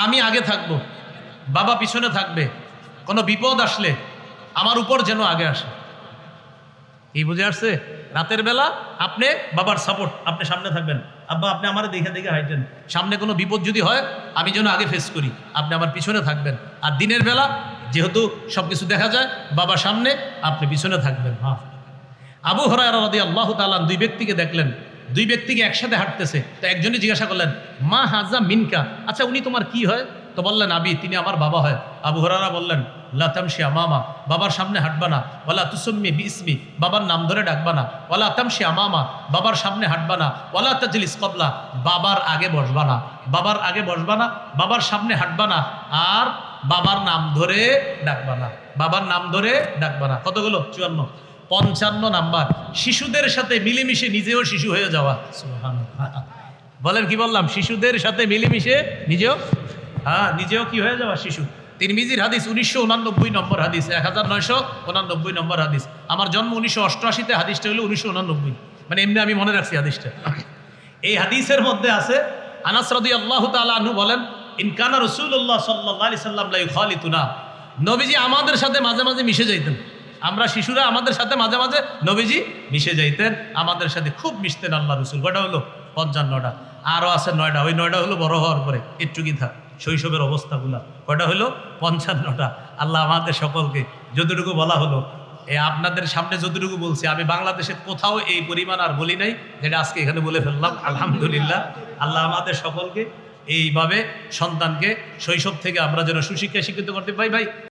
আমি আগে থাকবো, বাবা পিছনে থাকবে। কোনো বিপদ আসলে আমার উপর যেন আগে আসে। এই বুঝে আসছে? রাতের বেলা আপনি বাবার সাপোর্ট, আপনি সামনে থাকবেন। আব্বা আপনি আমার দেখে দেখে হাইটেন, সামনে কোনো বিপদ যদি হয় আমি যেন আগে ফেস করি, আপনি আমার পিছনে থাকবেন। আর দিনের বেলা যেহেতু সবকিছু দেখা যায়, বাবা সামনে, আপনি পিছনে থাকবেন। হ্যাঁ। আবু হুরায়রা রাদিয়াল্লাহু তাআলা 2 ব্যক্তিকে দেখলেন, 2 ব্যক্তিকে একসাথে হাঁটতেছে। তো একজনই জিজ্ঞাসা করলেন, মা হাজা মিনকা, আচ্ছা উনি তোমার কি হয়? তো বললেন, আবি, তিনি আমার বাবা হয়। আবু হুরায়রা বললেন, লা তামশি আমামা, বাবার সামনে হাঁটবা না। ওয়ালা তুসাম্মি বিইসমি, বাবার নাম ধরে ডাকবা না। ওয়ালা তামশি আমামা, বাবার সামনে হাঁটবা না। ওয়ালা তাজলিস ক্বাবলা, বাবার আগে বসবা না। বাবার আগে বসবা না, বাবার সামনে হাঁটবা না, আর বাবার নাম ধরে ডাকবা না। বাবার নাম ধরে ডাকবা না। কতগুলো? 54। 55 নাম্বার, শিশুদের সাথে মিলেমিশে নিজেও শিশু হয়ে যাওয়া। সুবহানাল্লাহ, বলেন কি বললাম? শিশুদের সাথে মিলেমিশে নিজেও, হ্যাঁ, নিজেও কি হয়ে যাওয়া? শিশু। তিরমিজির হাদিস 1989 নম্বর হাদিস, 1989 নম্বর হাদিস। আমার জন্ম 1988-তে, হাদিসটা হলো 1989, মানে এমনি আমি মনে রাখছি হাদিসটা। এই হাদিসের মধ্যে আছে, আনাস রাদিয়াল্লাহু তাআলা আনহু বলেন, ইন কানা রাসূলুল্লাহ সাল্লাল্লাহু আলাইহি সাল্লাম লা ইখালিতুনা, নবীজি আমাদের সাথে মাঝে মাঝে মিশে যাইতেন। আমরা শিশুরা আমাদের সাথে মাঝে মাঝে নবীজি মিশে যাইতেন, আমাদের সাথে খুব মিশতেন আল্লাহ রসুল। কয়টা হলো? 55টা। আরও আছে 9টা, ওই 9টা হলো বড় হওয়ার পরে একটু কি থাক শৈশবের অবস্থাগুলা। কয়টা হলো? 55টা। আল্লাহ আমাদের সকলকে যতটুকু বলা হলো, আপনাদের সামনে যতটুকু বলছি, আমি বাংলাদেশের কোথাও এই পরিমাণ আর বলি নাই, যেটা আজকে এখানে বলে ফেললাম। আলহামদুলিল্লাহ, আল্লাহ আমাদের সকলকে এইভাবে সন্তানকে শৈশব থেকে আমরা যেন সুশিক্ষায় শিক্ষিত করতে পাই। ভাই